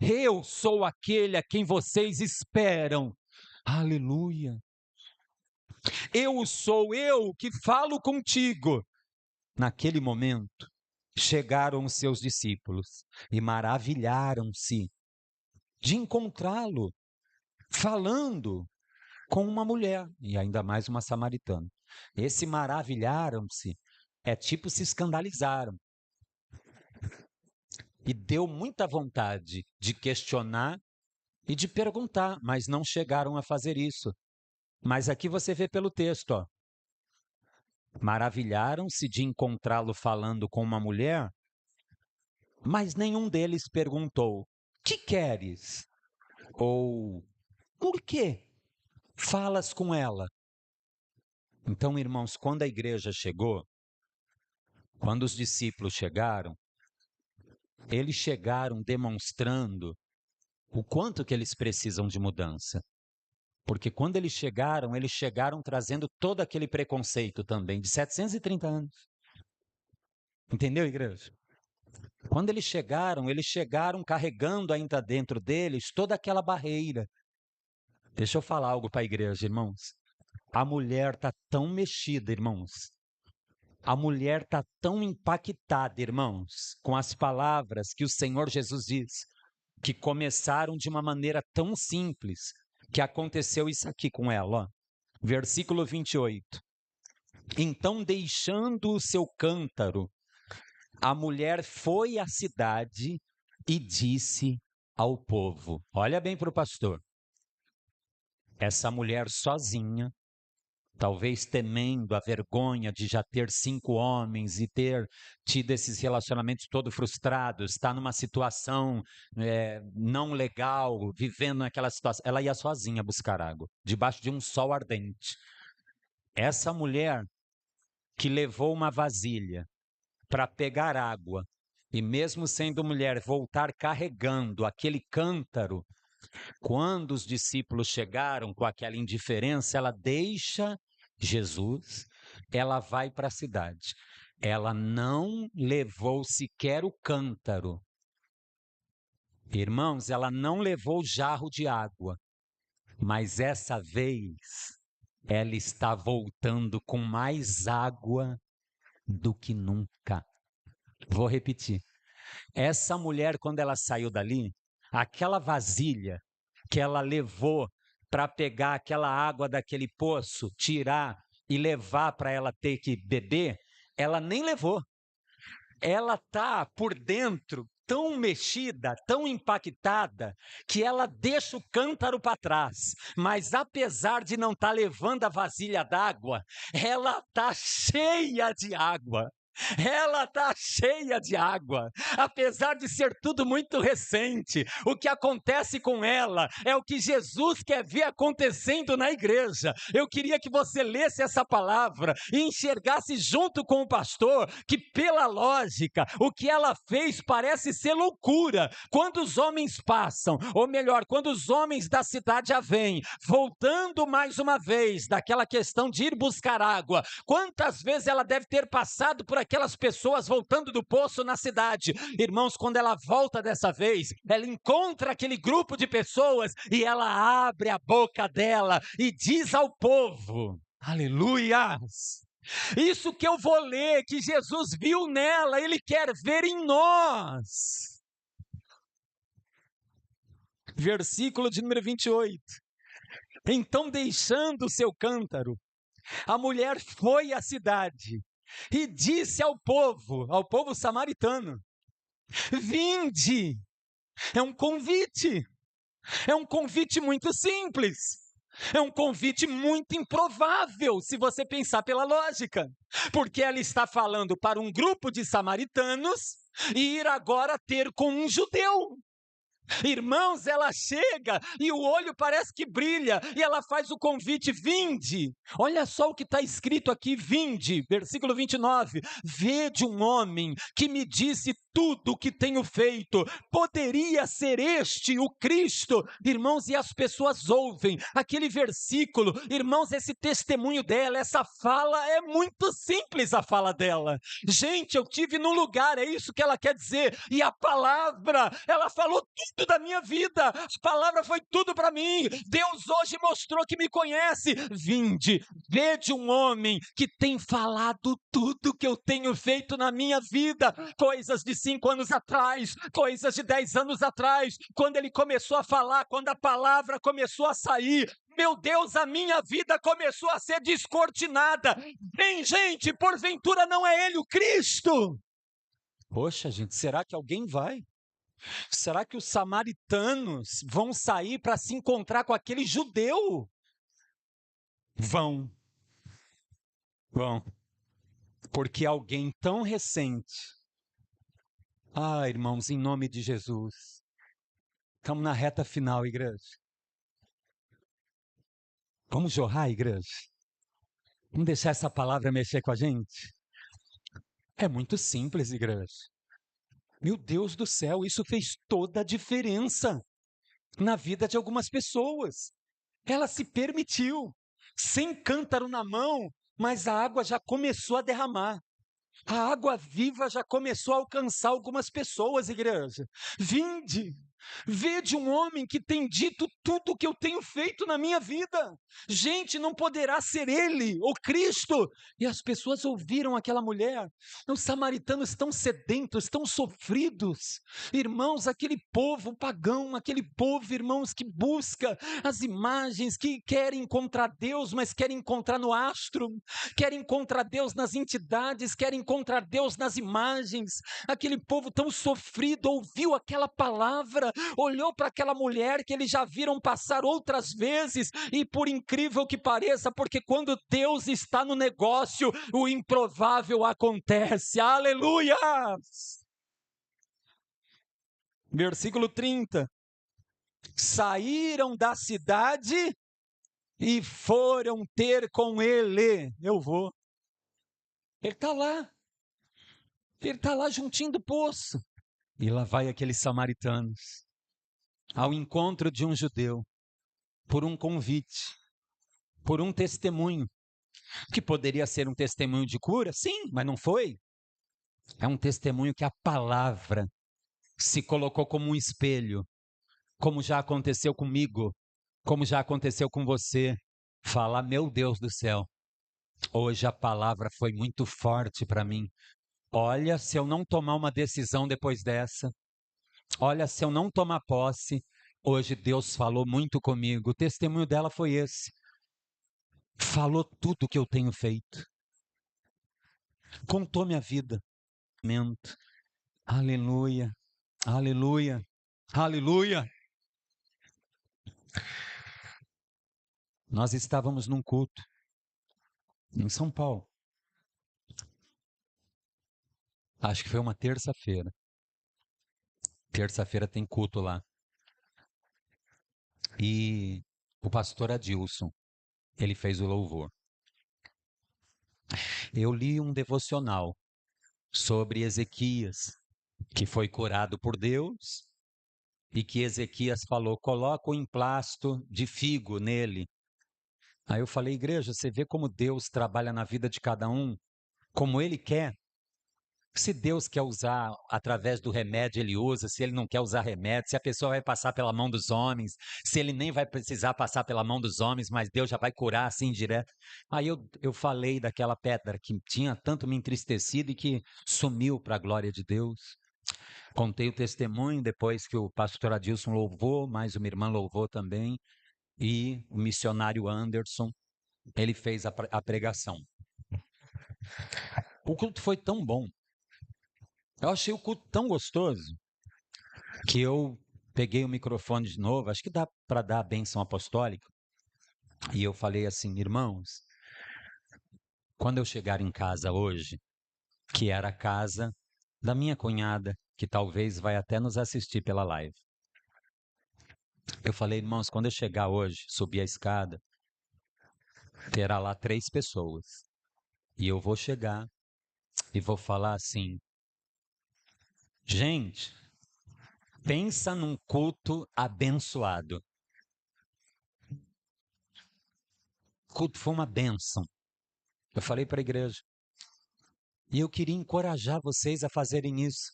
Eu sou aquele a quem vocês esperam. Aleluia. Eu sou eu que falo contigo. Naquele momento, chegaram os seus discípulos e maravilharam-se de encontrá-lo falando com uma mulher, e ainda mais uma samaritana. Esse maravilharam-se é tipo se escandalizaram. E deu muita vontade de questionar e de perguntar, mas não chegaram a fazer isso. Mas aqui você vê pelo texto, ó. Maravilharam-se de encontrá-lo falando com uma mulher, mas nenhum deles perguntou, que queres? Ou, por que falas com ela? Então, irmãos, quando a igreja chegou, quando os discípulos chegaram, eles chegaram demonstrando o quanto que eles precisam de mudança. Porque quando eles chegaram trazendo todo aquele preconceito também, de 730 anos. Entendeu, igreja? Quando eles chegaram carregando ainda dentro deles toda aquela barreira. Deixa eu falar algo para a igreja, irmãos. A mulher está tão mexida, irmãos. A mulher está tão impactada, irmãos, com as palavras que o Senhor Jesus diz, que começaram de uma maneira tão simples, que aconteceu isso aqui com ela. Ó. Versículo 28. Então, deixando o seu cântaro, a mulher foi à cidade e disse ao povo. Olha bem para o pastor. Essa mulher sozinha, talvez temendo a vergonha de já ter 5 homens e ter tido esses relacionamentos todos frustrados, está numa situação não legal, vivendo naquela situação. Ela ia sozinha buscar água, debaixo de um sol ardente. Essa mulher que levou uma vasilha para pegar água, e mesmo sendo mulher, voltar carregando aquele cântaro, quando os discípulos chegaram com aquela indiferença, ela deixa Jesus, ela vai para a cidade. Ela não levou sequer o cântaro. Irmãos, ela não levou o jarro de água, mas essa vez ela está voltando com mais água do que nunca. Vou repetir. Essa mulher, quando ela saiu dali, aquela vasilha que ela levou para pegar aquela água daquele poço, tirar e levar para ela ter que beber, ela nem levou. Ela está por dentro tão mexida, tão impactada, que ela deixa o cântaro para trás. Mas apesar de não estar levando a vasilha d'água, ela está cheia de água. Ela está cheia de água, apesar de ser tudo muito recente. O que acontece com ela é o que Jesus quer ver acontecendo na igreja. Eu queria que você lesse essa palavra e enxergasse junto com o pastor que, pela lógica, o que ela fez parece ser loucura. Quando os homens passam, ou melhor, quando os homens da cidade a vêm, voltando mais uma vez daquela questão de ir buscar água, quantas vezes ela deve ter passado por aquelas pessoas voltando do poço na cidade? Irmãos, quando ela volta dessa vez, ela encontra aquele grupo de pessoas e ela abre a boca dela e diz ao povo, aleluias, isso que eu vou ler, que Jesus viu nela, Ele quer ver em nós. Versículo de número 28. Então, deixando o seu cântaro, a mulher foi à cidade e disse ao povo samaritano, vinde. É um convite muito simples, é um convite muito improvável, se você pensar pela lógica, porque ela está falando para um grupo de samaritanos e ir agora ter com um judeu. Irmãos, ela chega e o olho parece que brilha, e ela faz o convite: vinde. Olha só o que está escrito aqui: vinde, versículo 29. Vede um homem que me disse tudo o que tenho feito. Poderia ser este o Cristo? Irmãos, e as pessoas ouvem aquele versículo, irmãos, esse testemunho dela, essa fala é muito simples, a fala dela. Gente, eu tive num lugar, é isso que ela quer dizer, e a palavra, ela falou tudo da minha vida, a palavra foi tudo para mim. Deus hoje mostrou que me conhece. Vinde, vede um homem que tem falado tudo que eu tenho feito na minha vida, coisas de 5 anos atrás, coisas de 10 anos atrás, quando ele começou a falar, quando a palavra começou a sair, meu Deus, a minha vida começou a ser descortinada. Vem, gente, porventura não é ele o Cristo? Poxa, gente, será que alguém vai? Será que os samaritanos vão sair para se encontrar com aquele judeu? Vão. Porque alguém tão recente. Ah, irmãos, em nome de Jesus. Estamos na reta final, igreja. Vamos jorrar, igreja? Vamos deixar essa palavra mexer com a gente? É muito simples, igreja. Meu Deus do céu, isso fez toda a diferença na vida de algumas pessoas. Ela se permitiu, sem cântaro na mão, mas a água já começou a derramar. A água viva já começou a alcançar algumas pessoas, igreja. Vinde, vede um homem que tem dito tudo o que eu tenho feito na minha vida. Gente, não poderá ser ele, o Cristo. E as pessoas ouviram aquela mulher. Os samaritanos estão sedentos, estão sofridos. Irmãos, aquele povo pagão, aquele povo, irmãos, que busca as imagens, que querem encontrar Deus, mas querem encontrar no astro, querem encontrar Deus nas entidades, querem encontrar Deus nas imagens. Aquele povo tão sofrido ouviu aquela palavra, olhou para aquela mulher que eles já viram passar outras vezes, e por incrível que pareça, porque quando Deus está no negócio, o improvável acontece. Aleluia! Versículo 30. Saíram da cidade e foram ter com ele. Eu vou. Ele está lá. Ele está lá juntinho do poço. E lá vai aqueles samaritanos ao encontro de um judeu, por um convite, por um testemunho, que poderia ser um testemunho de cura, sim, mas não foi. É um testemunho que a palavra se colocou como um espelho, como já aconteceu comigo, como já aconteceu com você. Fala, meu Deus do céu, hoje a palavra foi muito forte para mim. Olha, se eu não tomar uma decisão depois dessa, olha, se eu não tomar posse, hoje Deus falou muito comigo. O testemunho dela foi esse. Falou tudo o que eu tenho feito. Contou minha vida. Aleluia, aleluia, aleluia. Nós estávamos num culto em São Paulo. Acho que foi uma terça-feira. Terça-feira tem culto lá. E o pastor Adilson, ele fez o louvor. Eu li um devocional sobre Ezequias, que foi curado por Deus, e que Ezequias falou, coloca o emplasto de figo nele. Aí eu falei, igreja, você vê como Deus trabalha na vida de cada um, como Ele quer. Se Deus quer usar através do remédio, Ele usa. Se Ele não quer usar remédio, se a pessoa vai passar pela mão dos homens, se Ele nem vai precisar passar pela mão dos homens, mas Deus já vai curar assim direto. Aí eu falei daquela pedra que tinha tanto me entristecido e que sumiu para a glória de Deus. Contei o testemunho depois que o pastor Adilson louvou, mais uma irmã louvou também, e o missionário Anderson, ele fez a pregação. O culto foi tão bom. Eu achei o culto tão gostoso que eu peguei o microfone de novo, acho que dá para dar a bênção apostólica, e eu falei assim, irmãos, quando eu chegar em casa hoje, que era a casa da minha cunhada, que talvez vai até nos assistir pela live, Eu falei, irmãos, quando eu chegar hoje, subir a escada, terá lá 3 pessoas. E eu vou chegar e vou falar assim: gente, pensa num culto abençoado. O culto foi uma bênção. Eu falei para a igreja. E eu queria encorajar vocês a fazerem isso.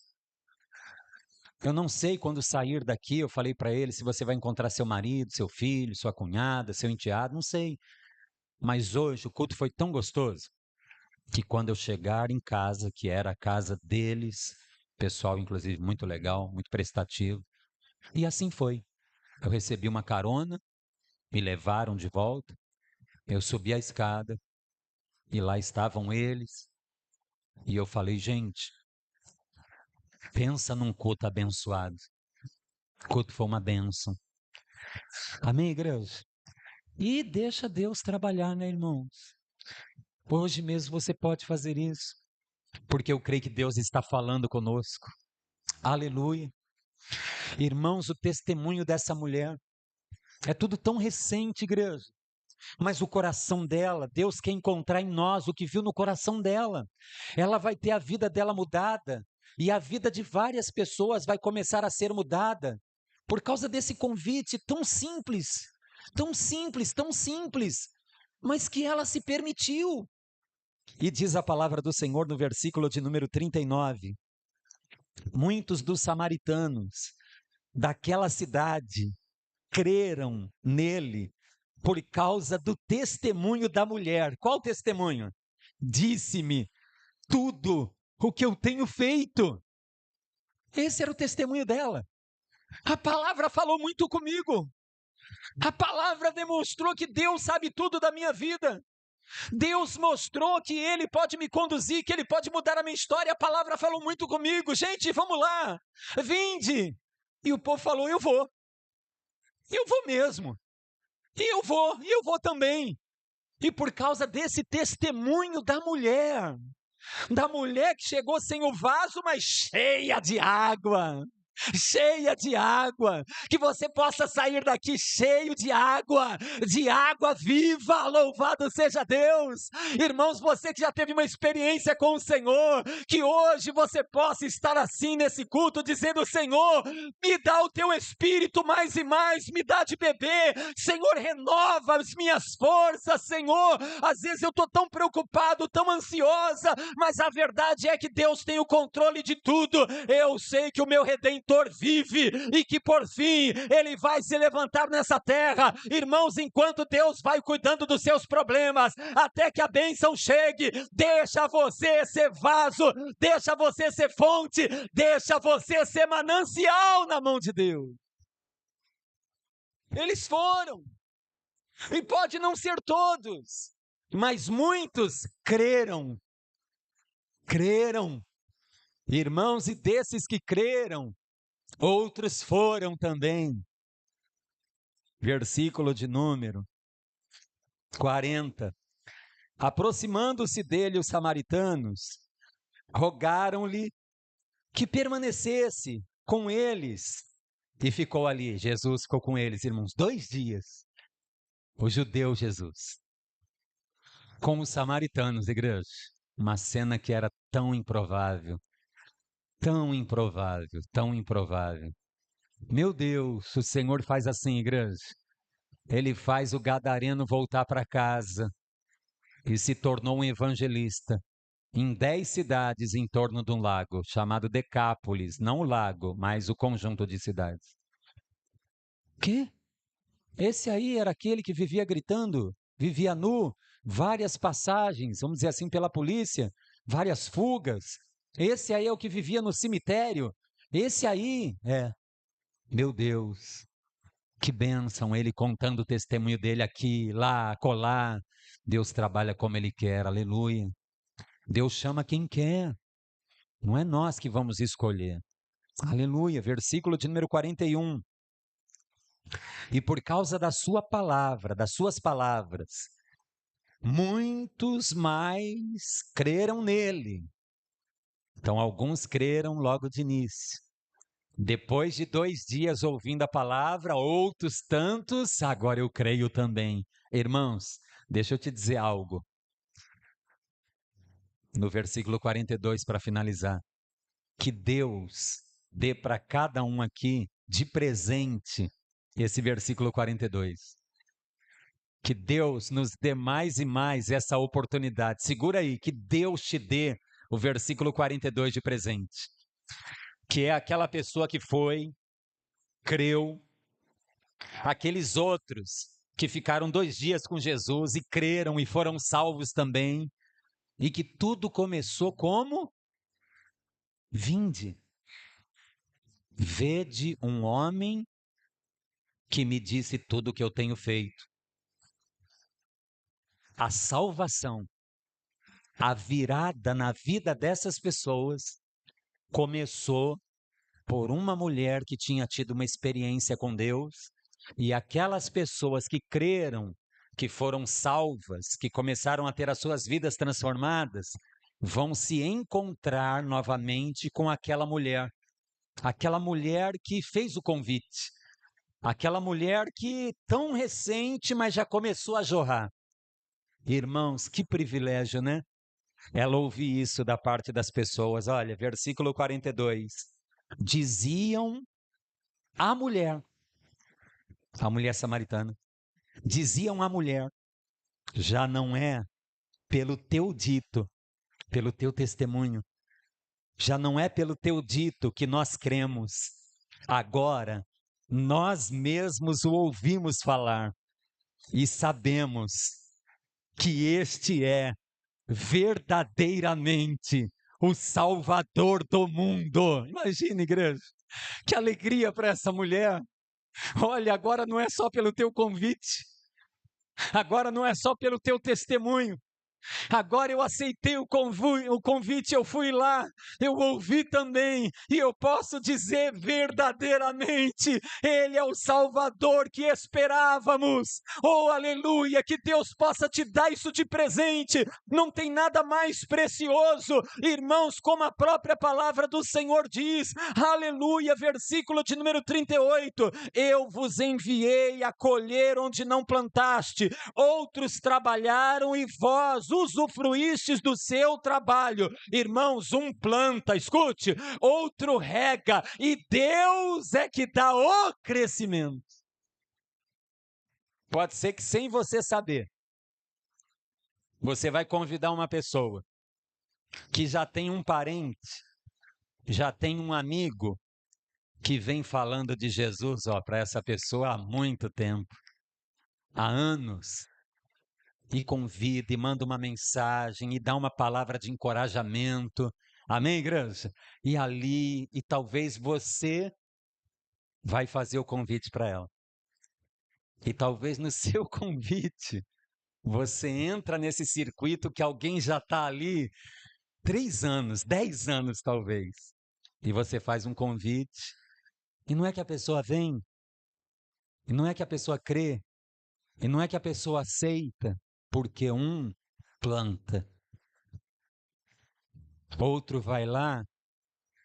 Eu não sei quando sair daqui, eu falei para ele se você vai encontrar seu marido, seu filho, sua cunhada, seu enteado, não sei. Mas hoje o culto foi tão gostoso que quando eu chegar em casa, que era a casa deles, pessoal inclusive muito legal, muito prestativo, e assim foi. Eu recebi uma carona, me levaram de volta, eu subi a escada e lá estavam eles, e eu falei, gente, pensa num culto abençoado. O culto foi uma bênção. Amém, igreja? E deixa Deus trabalhar, né, irmãos? Hoje mesmo você pode fazer isso, porque eu creio que Deus está falando conosco. Aleluia. Irmãos, o testemunho dessa mulher é tudo tão recente, igreja. Mas o coração dela, Deus quer encontrar em nós o que viu no coração dela. Ela vai ter a vida dela mudada e a vida de várias pessoas vai começar a ser mudada por causa desse convite tão simples, tão simples, tão simples, mas que ela se permitiu. E diz a palavra do Senhor no versículo de número 39: muitos dos samaritanos daquela cidade creram nele por causa do testemunho da mulher. Qual testemunho? Disse-me tudo o que eu tenho feito. Esse era o testemunho dela. A palavra falou muito comigo. A palavra demonstrou que Deus sabe tudo da minha vida. Deus mostrou que Ele pode me conduzir, que Ele pode mudar a minha história. A palavra falou muito comigo. Gente, vamos lá, vinde. E o povo falou, eu vou mesmo. E eu vou também. E por causa desse testemunho da mulher que chegou sem o vaso, mas cheia de água, que você possa sair daqui cheio de água viva, louvado seja Deus. Irmãos, você que já teve uma experiência com o Senhor, que hoje você possa estar assim nesse culto, dizendo, Senhor, me dá o teu Espírito mais e mais, me dá de beber, Senhor, renova as minhas forças, Senhor, às vezes eu estou tão preocupado, tão ansiosa, mas a verdade é que Deus tem o controle de tudo. Eu sei que o meu Redentor vive e que por fim Ele vai se levantar nessa terra. Irmãos, enquanto Deus vai cuidando dos seus problemas, até que a bênção chegue, deixa você ser vaso, deixa você ser fonte, deixa você ser manancial na mão de Deus. Eles foram, e pode não ser todos, mas muitos creram. Irmãos, e desses que creram, outros foram também. Versículo de número 40. Aproximando-se dele os samaritanos, rogaram-lhe que permanecesse com eles. E ficou ali, Jesus ficou com eles, irmãos, 2 dias. O judeu Jesus, com os samaritanos, igreja. Uma cena que era tão improvável. Tão improvável, tão improvável. Meu Deus, o Senhor faz assim, igreja. Ele faz o gadareno voltar para casa e se tornou um evangelista em 10 cidades em torno de um lago, chamado Decápolis. Não o lago, mas o conjunto de cidades. Que? Esse aí era aquele que vivia gritando, vivia nu, várias passagens, vamos dizer assim, pela polícia, várias fugas. Esse aí é o que vivia no cemitério. Esse aí, meu Deus, que bênção, ele contando o testemunho dele aqui, lá, acolá. Deus trabalha como Ele quer, aleluia. Deus chama quem quer, não é nós que vamos escolher. Aleluia, versículo de número 41. E por causa da sua palavra, das suas palavras, muitos mais creram nele. Então, alguns creram logo de início. Depois de 2 dias ouvindo a palavra, outros tantos, agora eu creio também. Irmãos, deixa eu te dizer algo. No versículo 42, para finalizar. Que Deus dê para cada um aqui de presente esse versículo 42. Que Deus nos dê mais e mais essa oportunidade. Segura aí, que Deus te dê o versículo 42 de presente. Que é aquela pessoa que foi, creu, aqueles outros que ficaram 2 dias com Jesus e creram e foram salvos também, e que tudo começou como? Vinde, vede um homem que me disse tudo o que eu tenho feito. A salvação, a virada na vida dessas pessoas começou por uma mulher que tinha tido uma experiência com Deus, e aquelas pessoas que creram, que foram salvas, que começaram a ter as suas vidas transformadas, vão se encontrar novamente com aquela mulher que fez o convite, aquela mulher que tão recente, mas já começou a jorrar. Irmãos, que privilégio, né? Ela ouvir isso da parte das pessoas. Olha, versículo 42. Diziam a mulher samaritana, diziam à mulher: já não é pelo teu dito, pelo teu testemunho, já não é pelo teu dito que nós cremos. Agora, nós mesmos o ouvimos falar e sabemos que este é verdadeiramente o Salvador do mundo. Imagina, igreja, que alegria para essa mulher. Olha, agora não é só pelo teu convite, agora não é só pelo teu testemunho. Agora eu aceitei o convite, eu fui lá, eu ouvi também, e eu posso dizer verdadeiramente, Ele é o Salvador que esperávamos. Oh, aleluia, que Deus possa te dar isso de presente. Não tem nada mais precioso, irmãos, como a própria palavra do Senhor diz, aleluia, versículo de número 38, eu vos enviei a colher onde não plantaste, outros trabalharam e vós usufruístes do seu trabalho. Irmãos, um planta, escute, outro rega, e Deus é que dá o crescimento. Pode ser que sem você saber, você vai convidar uma pessoa que já tem um parente, já tem um amigo que vem falando de Jesus, para essa pessoa há muito tempo, há anos, e convida, e manda uma mensagem, e dá uma palavra de encorajamento. Amém, igreja? E ali, e talvez você vai fazer o convite para ela. E talvez no seu convite, você entra nesse circuito que alguém já está ali 3 anos, 10 anos talvez. E você faz um convite, e não é que a pessoa vem, e não é que a pessoa crê, e não é que a pessoa aceita, porque um planta, outro vai lá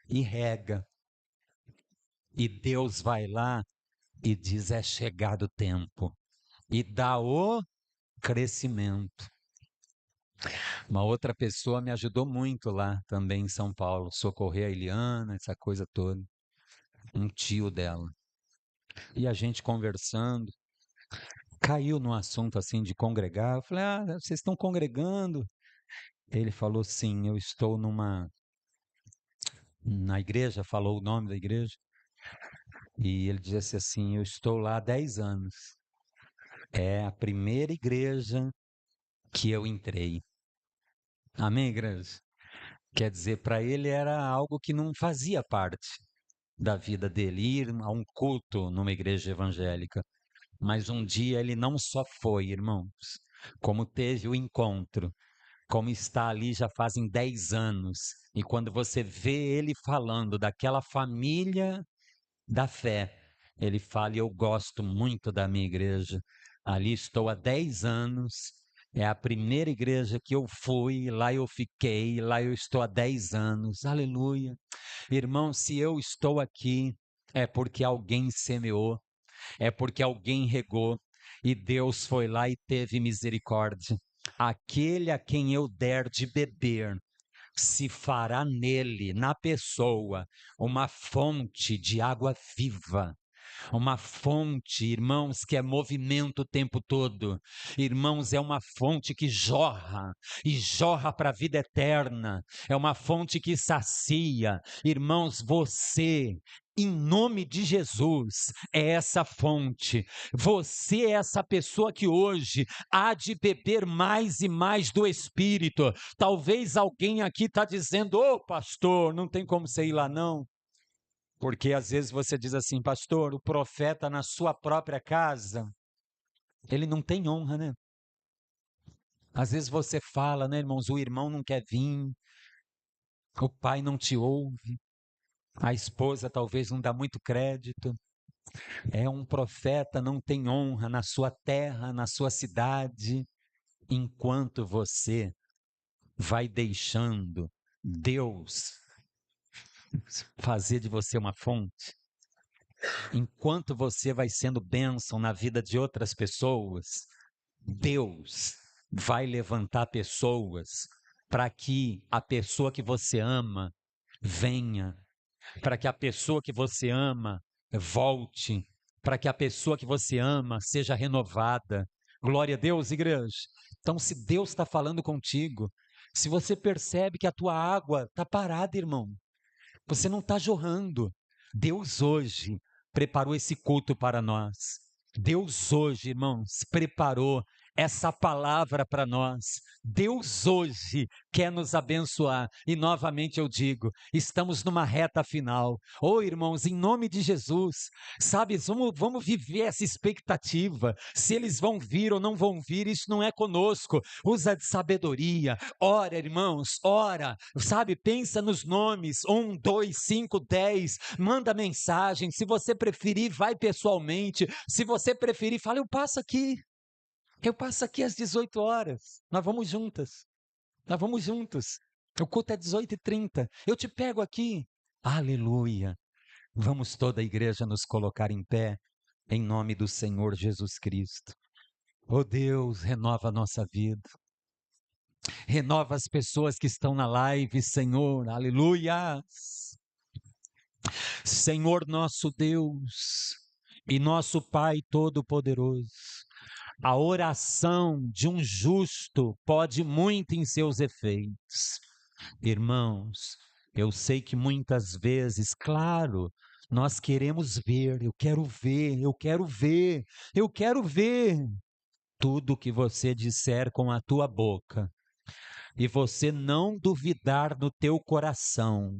e rega, e Deus vai lá e diz: é chegado o tempo, e dá o crescimento. Uma outra pessoa me ajudou muito lá também em São Paulo, socorrer a Eliana, essa coisa toda, um tio dela. E a gente conversando, caiu no assunto assim de congregar. Eu falei: vocês estão congregando? Ele falou: sim, eu estou na igreja, falou o nome da igreja, e ele disse assim: eu estou lá há 10 anos. É a primeira igreja que eu entrei. Amém, igreja? Quer dizer, para ele era algo que não fazia parte da vida dele, ir a um culto numa igreja evangélica. Mas um dia ele não só foi, irmãos, como teve o encontro, como está ali já fazem 10 anos. E quando você vê ele falando daquela família da fé, ele fala: eu gosto muito da minha igreja, ali estou há 10 anos, É a primeira igreja que eu fui, lá eu fiquei, lá eu estou há 10 anos. Aleluia. Irmão, se eu estou aqui, é porque alguém semeou, é porque alguém regou, e Deus foi lá e teve misericórdia. Aquele a quem eu der de beber, se fará nele, na pessoa, uma fonte de água viva. Uma fonte, irmãos, que é movimento o tempo todo. Irmãos, é uma fonte que jorra e jorra para a vida eterna. É uma fonte que sacia. Irmãos, você, em nome de Jesus, é essa fonte. Você é essa pessoa que hoje há de beber mais e mais do Espírito. Talvez alguém aqui está dizendo: ô pastor, não tem como você ir lá não. Porque às vezes você diz assim: pastor, o profeta na sua própria casa, ele não tem honra, né? Às vezes você fala, né, irmãos, o irmão não quer vir, o pai não te ouve, a esposa talvez não dá muito crédito. É um profeta, não tem honra na sua terra, na sua cidade, enquanto você vai deixando Deus fazer de você uma fonte. Enquanto você vai sendo bênção na vida de outras pessoas, Deus vai levantar pessoas para que a pessoa que você ama venha, para que a pessoa que você ama volte, para que a pessoa que você ama seja renovada. Glória a Deus, igreja. Então, se Deus está falando contigo, se você percebe que a tua água está parada, irmão, você não está jorrando, Deus hoje preparou esse culto para nós. Deus hoje, irmãos, preparou essa palavra para nós. Deus hoje quer nos abençoar. E novamente eu digo, estamos numa reta final. Ô irmãos, em nome de Jesus, sabe, vamos viver essa expectativa. Se eles vão vir ou não vão vir, isso não é conosco. Usa de sabedoria. Ora, irmãos, ora. Sabe, pensa nos nomes. 1, 2, 5, 10. Manda mensagem. Se você preferir, vai pessoalmente. Se você preferir, fala: eu passo aqui. Eu passo aqui às 18 horas. Nós vamos juntas. Nós vamos juntos. O culto é 18h30. Eu te pego aqui. Aleluia. Vamos toda a igreja nos colocar em pé, em nome do Senhor Jesus Cristo. Oh Deus, renova a nossa vida. Renova as pessoas que estão na live, Senhor. Aleluia. Senhor nosso Deus e nosso Pai Todo-Poderoso, a oração de um justo pode muito em seus efeitos. Irmãos, eu sei que muitas vezes, claro, nós queremos ver, eu quero ver, eu quero ver, eu quero ver. Tudo que você disser com a tua boca, e você não duvidar no teu coração,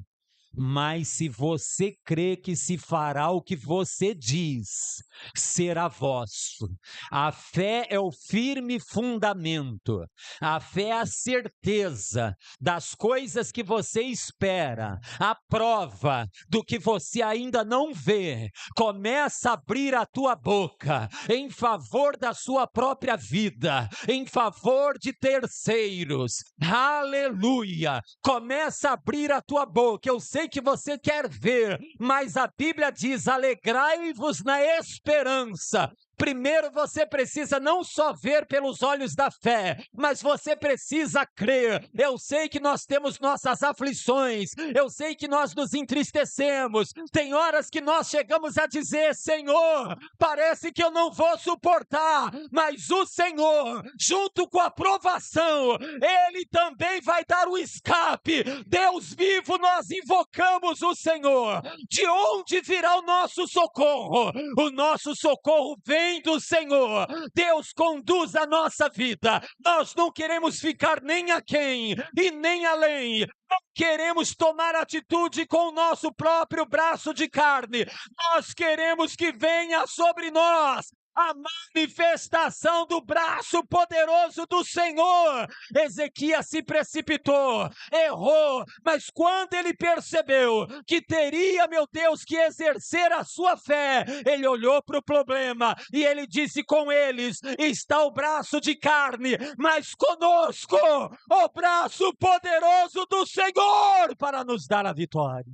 mas se você crê que se fará o que você diz, será vosso. A fé é o firme fundamento, a fé é a certeza das coisas que você espera, a prova do que você ainda não vê. Começa a abrir a tua boca em favor da sua própria vida, em favor de terceiros. Aleluia! Começa a abrir a tua boca. Eu sei que você quer ver, mas a Bíblia diz: alegrai-vos na esperança. Primeiro você precisa não só ver pelos olhos da fé, mas você precisa crer. Eu sei que nós temos nossas aflições, eu sei que nós nos entristecemos, tem horas que nós chegamos a dizer: Senhor, parece que eu não vou suportar, mas o Senhor, junto com a provação, Ele também vai dar o escape. Deus vivo, nós invocamos o Senhor. De onde virá o nosso socorro? O nosso socorro vem do Senhor. Deus conduz a nossa vida. Nós não queremos ficar nem aquém e nem além. Não queremos tomar atitude com o nosso próprio braço de carne. Nós queremos que venha sobre nós a manifestação do braço poderoso do Senhor. Ezequias se precipitou, errou, mas quando ele percebeu que teria, meu Deus, que exercer a sua fé, ele olhou para o problema e ele disse: com eles está o braço de carne, mas conosco o braço poderoso do Senhor para nos dar a vitória.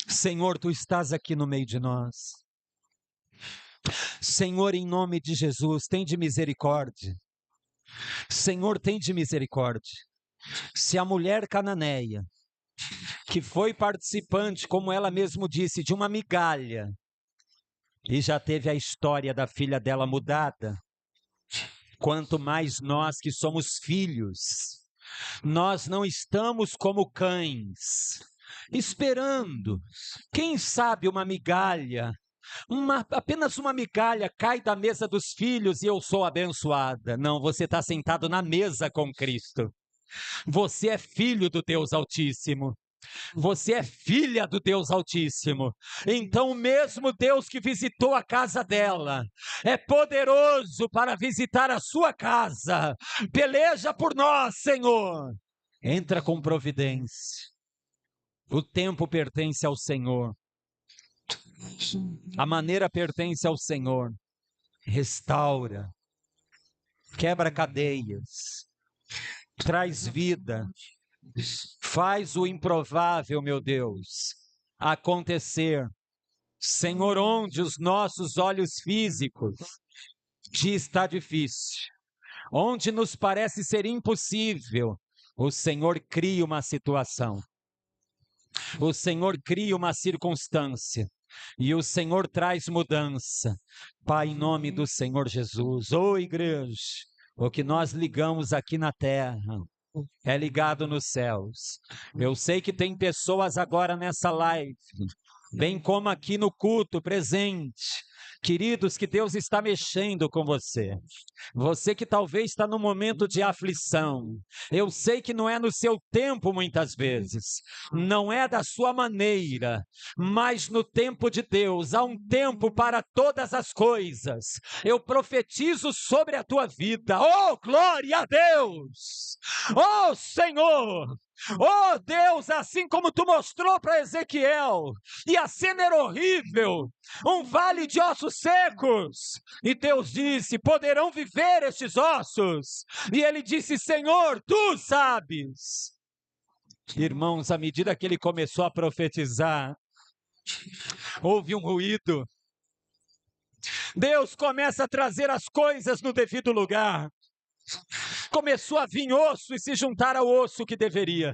Senhor, tu estás aqui no meio de nós. Senhor, em nome de Jesus, tem de misericórdia. Senhor, tem de misericórdia. Se a mulher cananeia, que foi participante, como ela mesmo disse, de uma migalha, e já teve a história da filha dela mudada, quanto mais nós que somos filhos, nós não estamos como cães, esperando, quem sabe uma migalha, apenas uma migalha cai da mesa dos filhos e eu sou abençoada. Não, você está sentado na mesa com Cristo. Você é filho do Deus Altíssimo. Você é filha do Deus Altíssimo. Então o mesmo Deus que visitou a casa dela é poderoso para visitar a sua casa. Peleja por nós, Senhor. Entra com providência. O tempo pertence ao Senhor. A maneira pertence ao Senhor. Restaura. Quebra cadeias. Traz vida. Faz o improvável, meu Deus, acontecer. Senhor, onde os nossos olhos físicos diz está difícil, onde nos parece ser impossível, o Senhor cria uma situação. O Senhor cria uma circunstância. E o Senhor traz mudança. Pai, em nome do Senhor Jesus. Ô igreja, o que nós ligamos aqui na terra é ligado nos céus. Eu sei que tem pessoas agora nessa live, bem como aqui no culto presente. Queridos, que Deus está mexendo com você. Você que talvez está num momento de aflição. Eu sei que não é no seu tempo muitas vezes. Não é da sua maneira. Mas no tempo de Deus, há um tempo para todas as coisas. Eu profetizo sobre a tua vida. Oh, glória a Deus! Oh, Senhor! Oh Deus, assim como tu mostrou para Ezequiel, e a cena era horrível, um vale de ossos secos, e Deus disse: poderão viver estes ossos? E ele disse: Senhor, tu sabes. Irmãos, à medida que ele começou a profetizar, houve um ruído. Deus começa a trazer as coisas no devido lugar. Começou a vir osso e se juntar ao osso que deveria.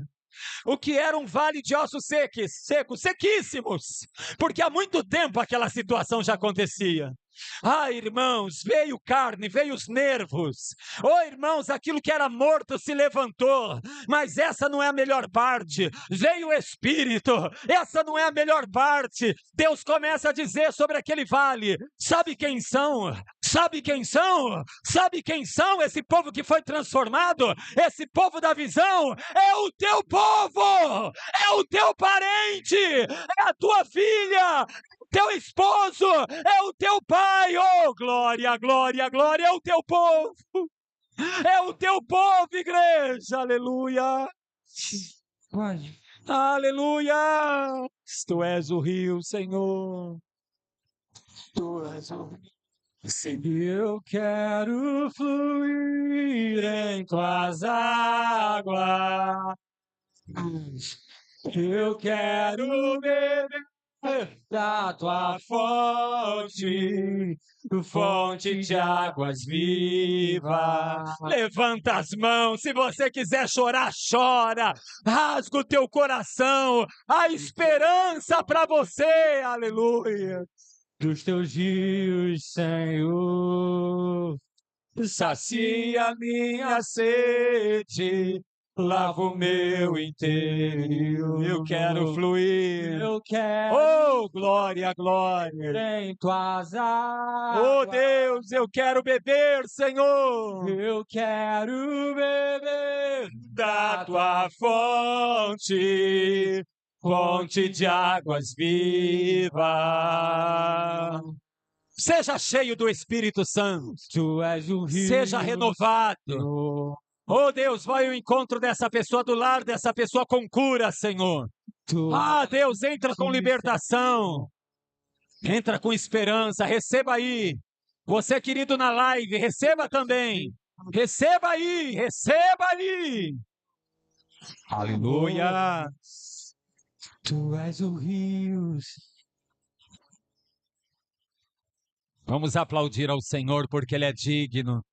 O que era um vale de ossos secos, sequíssimos, porque há muito tempo aquela situação já acontecia. Ah, irmãos, veio carne, veio os nervos. Oh, irmãos, aquilo que era morto se levantou. Mas essa não é a melhor parte. Veio o Espírito. Essa não é a melhor parte. Deus começa a dizer sobre aquele vale: sabe quem são? Sabe quem são? Sabe quem são? Esse povo que foi transformado, esse povo da visão, é o teu povo, é o teu parente, é a tua filha, teu esposo, é o teu pai. Oh, glória, glória, glória, é o teu povo. É o teu povo, igreja. Aleluia. Aleluia. Tu és o rio, Senhor. Tu és o rio. Eu quero fluir em tuas águas. Eu quero beber da tua fonte, fonte de águas vivas. Levanta as mãos, se você quiser chorar, chora. Rasga o teu coração, a esperança para você. Aleluia. Dos teus rios, Senhor, sacia minha sede. Lava o meu inteiro. Eu quero fluir. Eu quero. Oh, glória, glória. Em tuas águas. Oh, Deus, eu quero beber, Senhor. Eu quero beber da tua fonte. fonte de águas vivas. Seja cheio do Espírito Santo. Tu és o rio. Seja renovado. Oh Deus, vai ao encontro dessa pessoa, do lar dessa pessoa com cura, Senhor. Ah, Deus, entra com libertação. Entra com esperança, receba aí. Você, querido, na live, receba também. Receba aí, receba aí. Aleluia. Tu és o rio. Vamos aplaudir ao Senhor porque Ele é digno.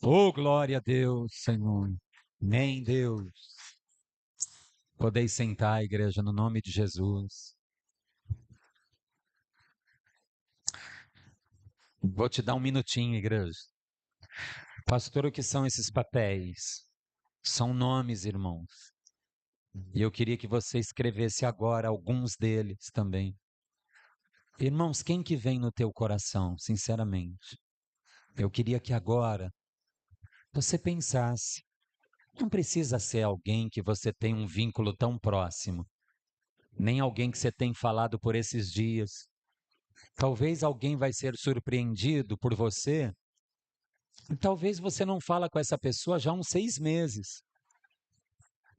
Oh, glória a Deus, Senhor. Nem Deus. Podeis sentar, igreja, no nome de Jesus. Vou te dar um minutinho, igreja. Pastor, o que são esses papéis? São nomes, irmãos. E eu queria que você escrevesse agora alguns deles também. Irmãos, quem que vem no teu coração, sinceramente? Eu queria que agora você pensasse. Não precisa ser alguém que você tem um vínculo tão próximo, nem alguém que você tem falado por esses dias. Talvez alguém vai ser surpreendido por você, e talvez você não fala com essa pessoa já há uns 6 meses.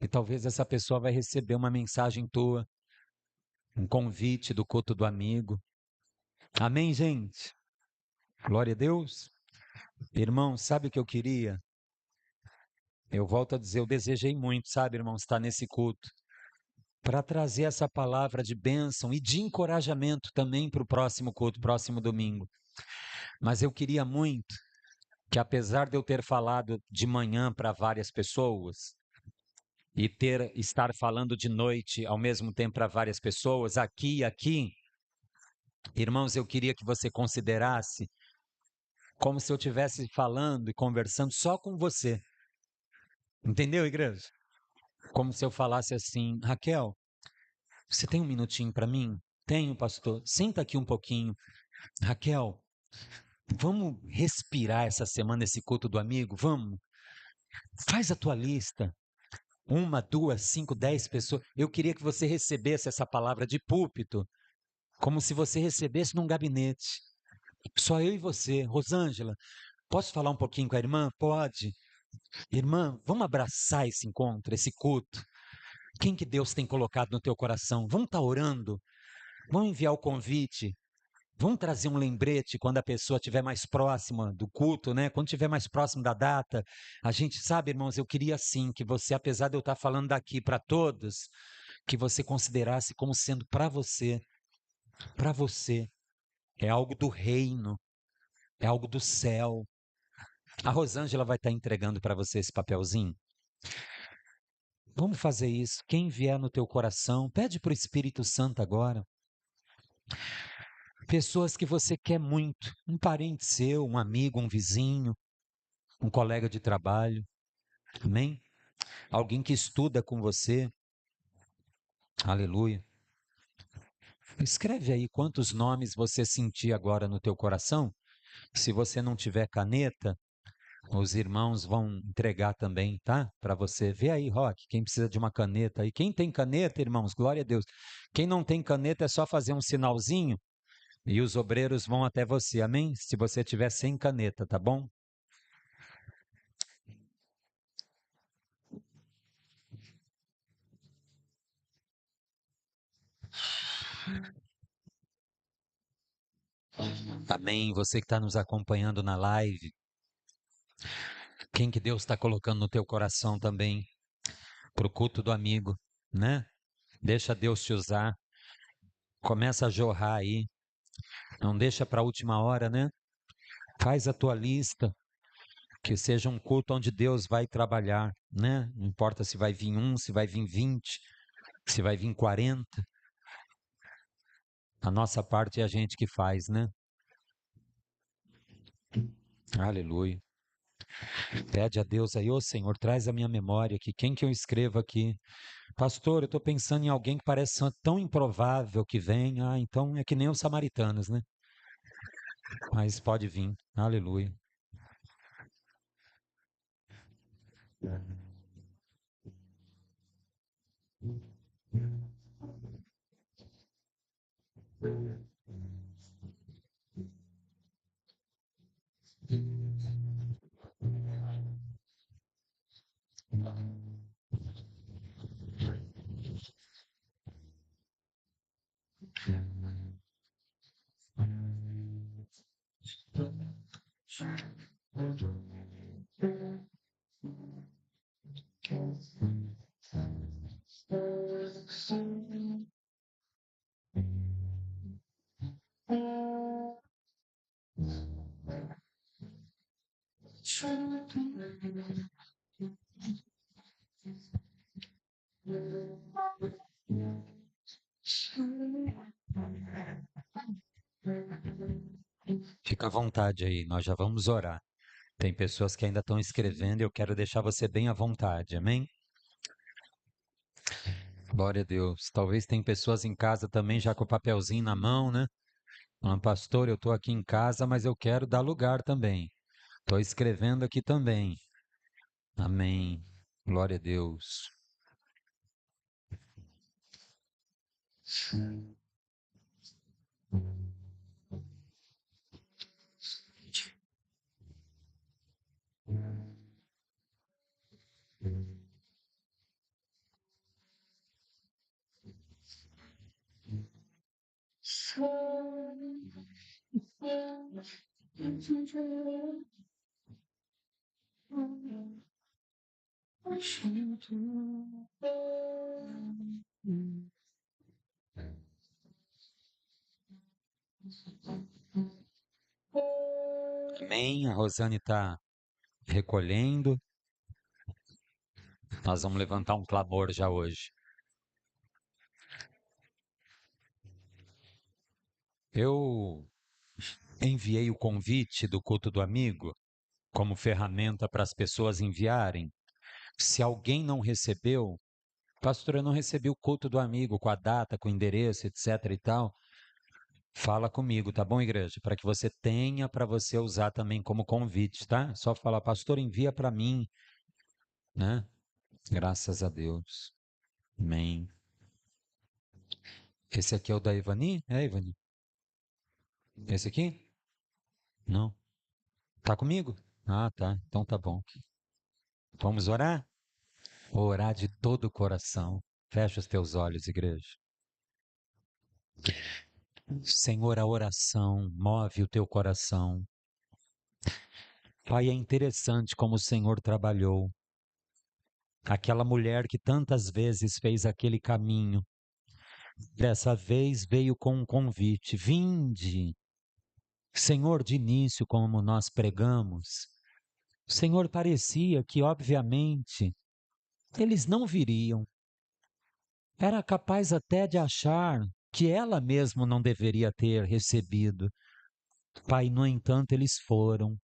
E talvez essa pessoa vai receber uma mensagem tua, um convite do culto do amigo. Amém, gente? Glória a Deus. Irmão, sabe o que eu queria? Eu volto a dizer, eu desejei muito, sabe, irmão, estar nesse culto, para trazer essa palavra de bênção e de encorajamento também para o próximo culto, próximo domingo. Mas eu queria muito que, apesar de eu ter falado de manhã para várias pessoas e estar falando de noite ao mesmo tempo para várias pessoas, aqui e aqui, irmãos, eu queria que você considerasse como se eu estivesse falando e conversando só com você. Entendeu, igreja? Como se eu falasse assim, Raquel, você tem um minutinho para mim? Tenho, pastor. Senta aqui um pouquinho. Raquel, vamos respirar essa semana esse culto do amigo? Vamos? Faz a tua lista. 1, 2, 5, 10 pessoas. Eu queria que você recebesse essa palavra de púlpito, como se você recebesse num gabinete. Só eu e você. Rosângela, posso falar um pouquinho com a irmã? Pode. Irmã, vamos abraçar esse encontro, esse culto. Quem que Deus tem colocado no teu coração? Vamos estar orando? Vamos enviar o convite? Vamos trazer um lembrete quando a pessoa estiver mais próxima do culto, né? Quando estiver mais próximo da data. A gente sabe, irmãos, eu queria sim que você, apesar de eu estar falando daqui para todos, que você considerasse como sendo para você. Para você. É algo do reino. É algo do céu. A Rosângela vai estar entregando para você esse papelzinho. Vamos fazer isso. Quem vier no teu coração, pede para o Espírito Santo agora. Pessoas que você quer muito, um parente seu, um amigo, um vizinho, um colega de trabalho, amém? Alguém que estuda com você, aleluia. Escreve aí quantos nomes você sentir agora no teu coração. Se você não tiver caneta, os irmãos vão entregar também, tá? Para você. Vê aí, Roque, quem precisa de uma caneta aí. Quem tem caneta, irmãos, glória a Deus. Quem não tem caneta é só fazer um sinalzinho e os obreiros vão até você, amém? Se você tiver sem caneta, tá bom? Amém. Você que está nos acompanhando na live, quem que Deus está colocando no teu coração também para o culto do amigo, né? Deixa Deus te usar. Começa a jorrar aí. Não deixa para a última hora, né? Faz a tua lista. Que seja um culto onde Deus vai trabalhar, né? Não importa se vai vir 1, se vai vir 20, se vai vir 40. A nossa parte é a gente que faz, né? Aleluia. Pede a Deus aí, ô Senhor, traz a minha memória aqui. Quem que eu escrevo aqui? Pastor, eu estou pensando em alguém que parece tão improvável que vem. Ah, então é que nem os samaritanos, né? Mas pode vir. Aleluia. Fica à vontade aí, nós já vamos orar. Tem pessoas que ainda estão escrevendo e eu quero deixar você bem à vontade, amém? Glória a Deus. Talvez tem pessoas em casa também já com o papelzinho na mão, né? Falando, pastor, eu estou aqui em casa, mas eu quero dar lugar também. Estou escrevendo aqui também. Amém. Glória a Deus. Amém. A Rosane está recolhendo. Nós vamos levantar um clamor já hoje. Eu enviei o convite do culto do amigo como ferramenta para as pessoas enviarem. Se alguém não recebeu, pastor, eu não recebi o culto do amigo com a data, com o endereço, etc e tal. Fala comigo, tá bom, igreja? Para que você tenha para você usar também como convite, tá? Só falar, pastor, envia para mim, né? Graças a Deus. Amém. Esse aqui é o da Ivani? É, Ivani? Esse aqui? Não. Tá comigo? Ah, tá. Então tá bom. Vamos orar? Orar de todo o coração. Fecha os teus olhos, igreja. Senhor, a oração move o teu coração. Pai, é interessante como o Senhor trabalhou. Aquela mulher que tantas vezes fez aquele caminho, dessa vez veio com um convite: vinde. Senhor, de início, como nós pregamos, o Senhor parecia que, obviamente, eles não viriam. Era capaz até de achar que ela mesma não deveria ter recebido. Pai, no entanto, eles foram.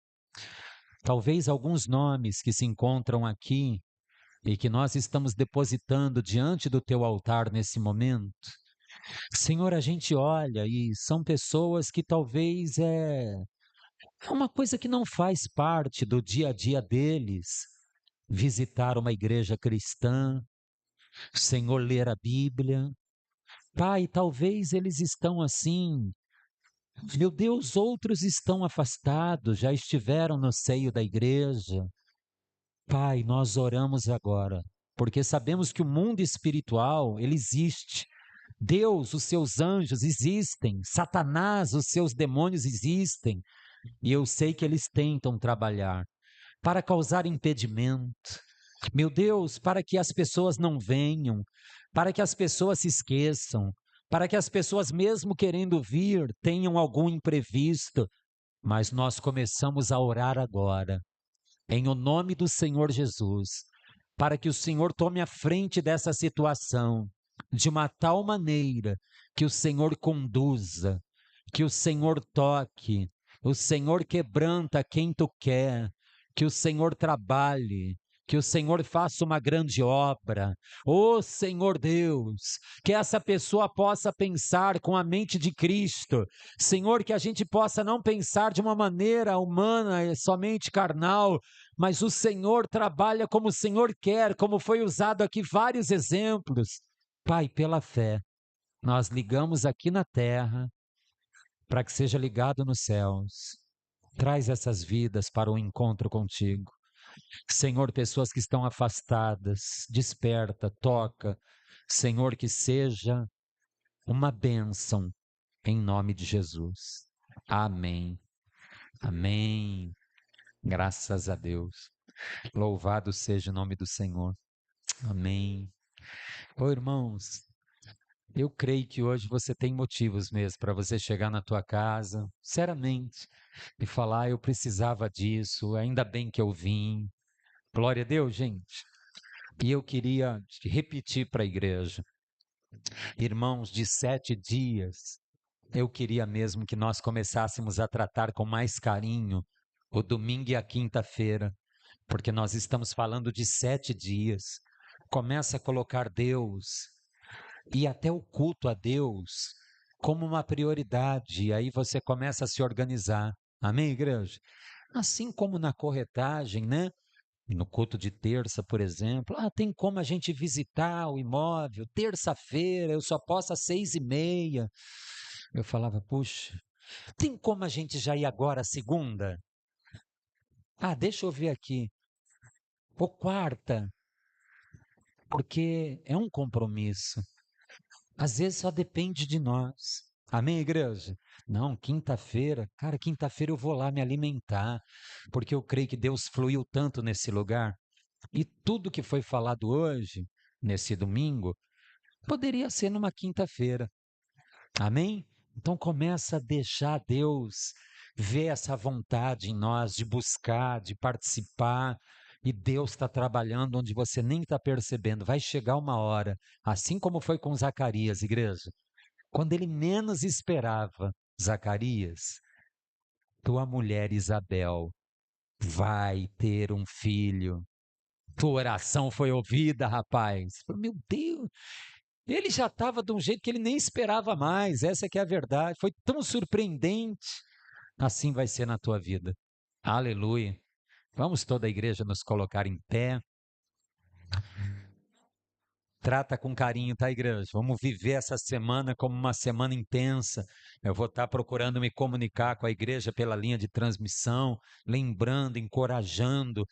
Talvez alguns nomes que se encontram aqui e que nós estamos depositando diante do teu altar nesse momento. Senhor, a gente olha e são pessoas que talvez é uma coisa que não faz parte do dia a dia deles. Visitar uma igreja cristã, Senhor, ler a Bíblia. Pai, talvez eles estão assim. Meu Deus, outros estão afastados, já estiveram no seio da igreja. Pai, nós oramos agora, porque sabemos que o mundo espiritual, ele existe. Deus, os seus anjos existem, Satanás, os seus demônios existem, e eu sei que eles tentam trabalhar para causar impedimento. Meu Deus, para que as pessoas não venham, para que as pessoas se esqueçam, para que as pessoas, mesmo querendo vir, tenham algum imprevisto. Mas nós começamos a orar agora, em o nome do Senhor Jesus, para que o Senhor tome a frente dessa situação, de uma tal maneira que o Senhor conduza, que o Senhor toque, o Senhor quebranta quem tu quer, que o Senhor trabalhe, que o Senhor faça uma grande obra. Ô Senhor Deus, que essa pessoa possa pensar com a mente de Cristo. Senhor, que a gente possa não pensar de uma maneira humana, somente carnal, mas o Senhor trabalha como o Senhor quer, como foi usado aqui vários exemplos. Pai, pela fé, nós ligamos aqui na terra para que seja ligado nos céus. Traz essas vidas para o encontro contigo. Senhor, pessoas que estão afastadas, desperta, toca. Senhor, que seja uma bênção em nome de Jesus. Amém. Amém. Graças a Deus. Louvado seja o nome do Senhor. Amém. Ô, irmãos, eu creio que hoje você tem motivos mesmo para você chegar na tua casa, sinceramente, e falar: eu precisava disso, ainda bem que eu vim. Glória a Deus, gente. E eu queria repetir para a igreja, irmãos, de 7 dias, eu queria mesmo que nós começássemos a tratar com mais carinho o domingo e a quinta-feira, porque nós estamos falando de 7 dias. Começa a colocar Deus e até o culto a Deus como uma prioridade, e aí você começa a se organizar. Amém, igreja? Assim como na corretagem, né? No culto de terça, por exemplo, tem como a gente visitar o imóvel, terça-feira, eu só posso às 6h30. Eu falava, puxa, tem como a gente já ir agora, segunda? Deixa eu ver aqui. Ou quarta, porque é um compromisso. Às vezes só depende de nós. Amém, igreja? Não, quinta-feira, cara, quinta-feira eu vou lá me alimentar, porque eu creio que Deus fluiu tanto nesse lugar. E tudo que foi falado hoje, nesse domingo, poderia ser numa quinta-feira. Amém? Então começa a deixar Deus ver essa vontade em nós de buscar, de participar. E Deus está trabalhando onde você nem está percebendo. Vai chegar uma hora, assim como foi com Zacarias, igreja. Quando ele menos esperava, Zacarias, tua mulher Isabel vai ter um filho. Tua oração foi ouvida, rapaz. Eu falei, meu Deus, ele já estava de um jeito que ele nem esperava mais. Essa que é a verdade. Foi tão surpreendente. Assim vai ser na tua vida. Aleluia. Vamos toda a igreja nos colocar em pé. Trata com carinho, tá, igreja? Vamos viver essa semana como uma semana intensa. Eu vou estar procurando me comunicar com a igreja pela linha de transmissão, lembrando, encorajando,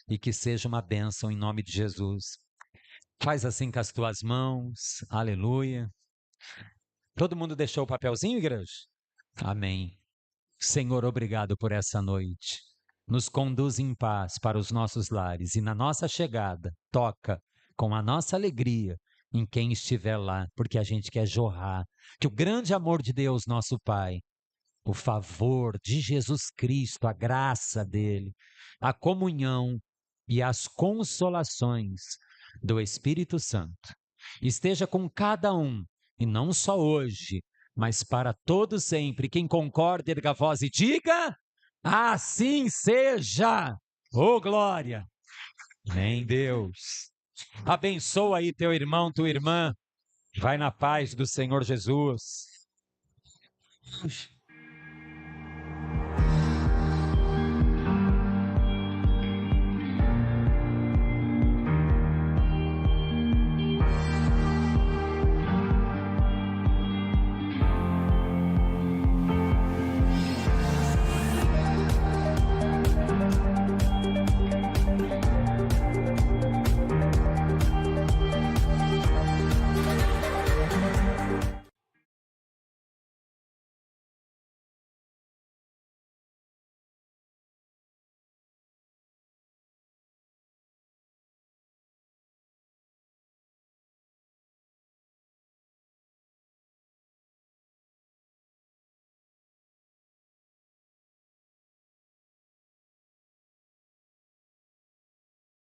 e que seja uma bênção em nome de Jesus. Faz assim com as tuas mãos. Aleluia. Todo mundo deixou o papelzinho, igreja? Amém. Senhor, obrigado por essa noite. Nos conduz em paz para os nossos lares e na nossa chegada, toca com a nossa alegria em quem estiver lá, porque a gente quer jorrar. Que o grande amor de Deus, nosso Pai, o favor de Jesus Cristo, a graça dele, a comunhão e as consolações do Espírito Santo esteja com cada um, e não só hoje, mas para todos sempre. Quem concorda, erga a voz e diga: assim seja. Oh, glória! Em Deus. Abençoa aí teu irmão, tua irmã. Vai na paz do Senhor Jesus. Puxa.